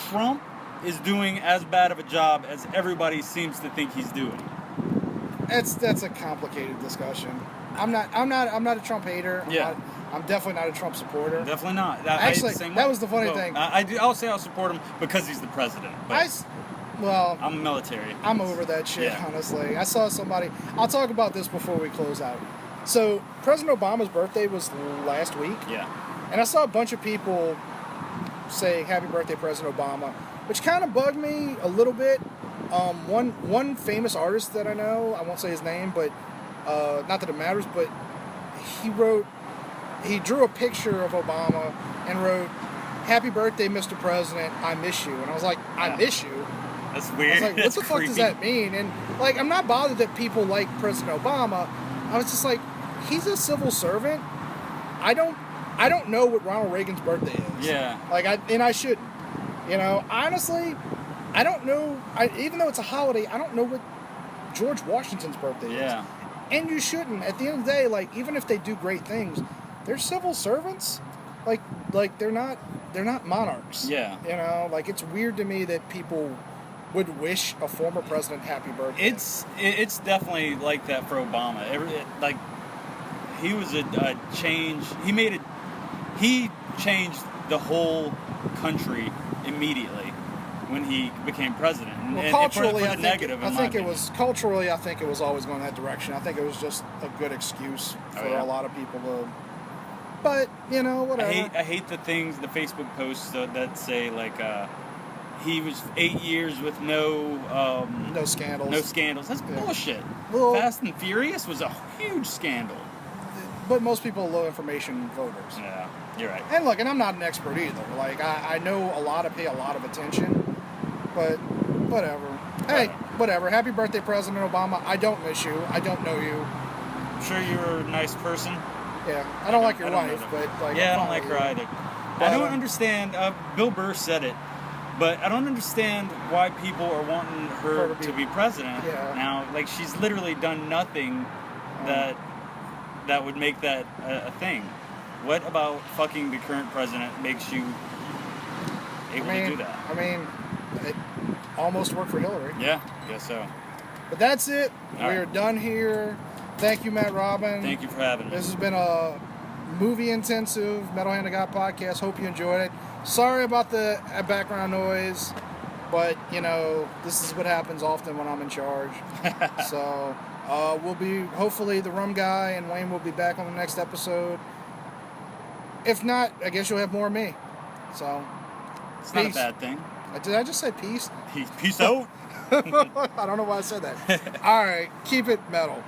Speaker 2: Trump is doing as bad of a job as everybody seems to think he's doing.
Speaker 1: That's a complicated discussion. I'm not a Trump hater. I'm definitely not a Trump supporter.
Speaker 2: Definitely not.
Speaker 1: Actually, that was the funny thing.
Speaker 2: I'll say I'll support him because he's the president. But I'm military.
Speaker 1: I'm over that shit, honestly. I saw somebody. I'll talk about this before we close out. So President Obama's birthday was last week.
Speaker 2: Yeah.
Speaker 1: And I saw a bunch of people saying "Happy Birthday, President Obama," which kind of bugged me a little bit. One famous artist that I know, I won't say his name, but not that it matters, but he drew a picture of Obama and wrote, "Happy birthday, Mr. President, I miss you." And I was like, I miss you?
Speaker 2: That's weird.
Speaker 1: I was like, what the fuck does that mean? And I'm not bothered that people like President Obama. I was just like, he's a civil servant. I don't know what Ronald Reagan's birthday is.
Speaker 2: Yeah.
Speaker 1: I shouldn't. Honestly, I don't know. Even though it's a holiday, I don't know what George Washington's birthday is.
Speaker 2: Yeah.
Speaker 1: And you shouldn't. At the end of the day, even if they do great things, they're civil servants. They're not monarchs.
Speaker 2: Yeah.
Speaker 1: It's weird to me that people would wish a former president happy birthday.
Speaker 2: It's definitely like that for Obama. He was a change. He changed the whole country immediately when he became president.
Speaker 1: Well, culturally, I think it was always going that direction. I think it was just a good excuse for a lot of people to. But whatever.
Speaker 2: I hate the Facebook posts that say he was 8 years with no
Speaker 1: scandals.
Speaker 2: No scandals. That's
Speaker 1: Yeah.
Speaker 2: bullshit.
Speaker 1: Well,
Speaker 2: Fast and Furious was a huge scandal.
Speaker 1: but most people are low information voters.
Speaker 2: Yeah, you're right.
Speaker 1: And look, and I'm not an expert either. Like, I know a lot, I pay a lot of attention, but whatever. Hey, whatever. Happy birthday, President Obama. I don't miss you. I don't know you.
Speaker 2: I'm sure you're a nice person.
Speaker 1: Yeah, I don't like your
Speaker 2: I don't
Speaker 1: wife,
Speaker 2: know
Speaker 1: but like,
Speaker 2: yeah, I
Speaker 1: I'm
Speaker 2: don't
Speaker 1: fine
Speaker 2: like
Speaker 1: with
Speaker 2: her
Speaker 1: you.
Speaker 2: either.
Speaker 1: But,
Speaker 2: I don't understand. Bill Burr said it, but I don't understand why people are wanting her to be president
Speaker 1: Yeah.
Speaker 2: now. Like, she's literally done nothing that would make that a thing. What about fucking the current president makes you able to do that?
Speaker 1: I mean, it almost worked for Hillary.
Speaker 2: Yeah, guess so.
Speaker 1: But that's it.
Speaker 2: All
Speaker 1: We are
Speaker 2: right.
Speaker 1: done here. Thank you, Matt Robin.
Speaker 2: Thank you for having me.
Speaker 1: This has been a movie-intensive Metal Hand of God podcast. Hope you enjoyed it. Sorry about the background noise, but, you know, this is what happens often when I'm in charge. So, we'll be, hopefully, the Rum Guy and Wayne will be back on the next episode. If not, I guess you'll have more of me. So,
Speaker 2: It's
Speaker 1: peace.
Speaker 2: not a bad thing.
Speaker 1: Did I just say peace?
Speaker 2: Peace out.
Speaker 1: I don't know why I said that. All right, keep it metal.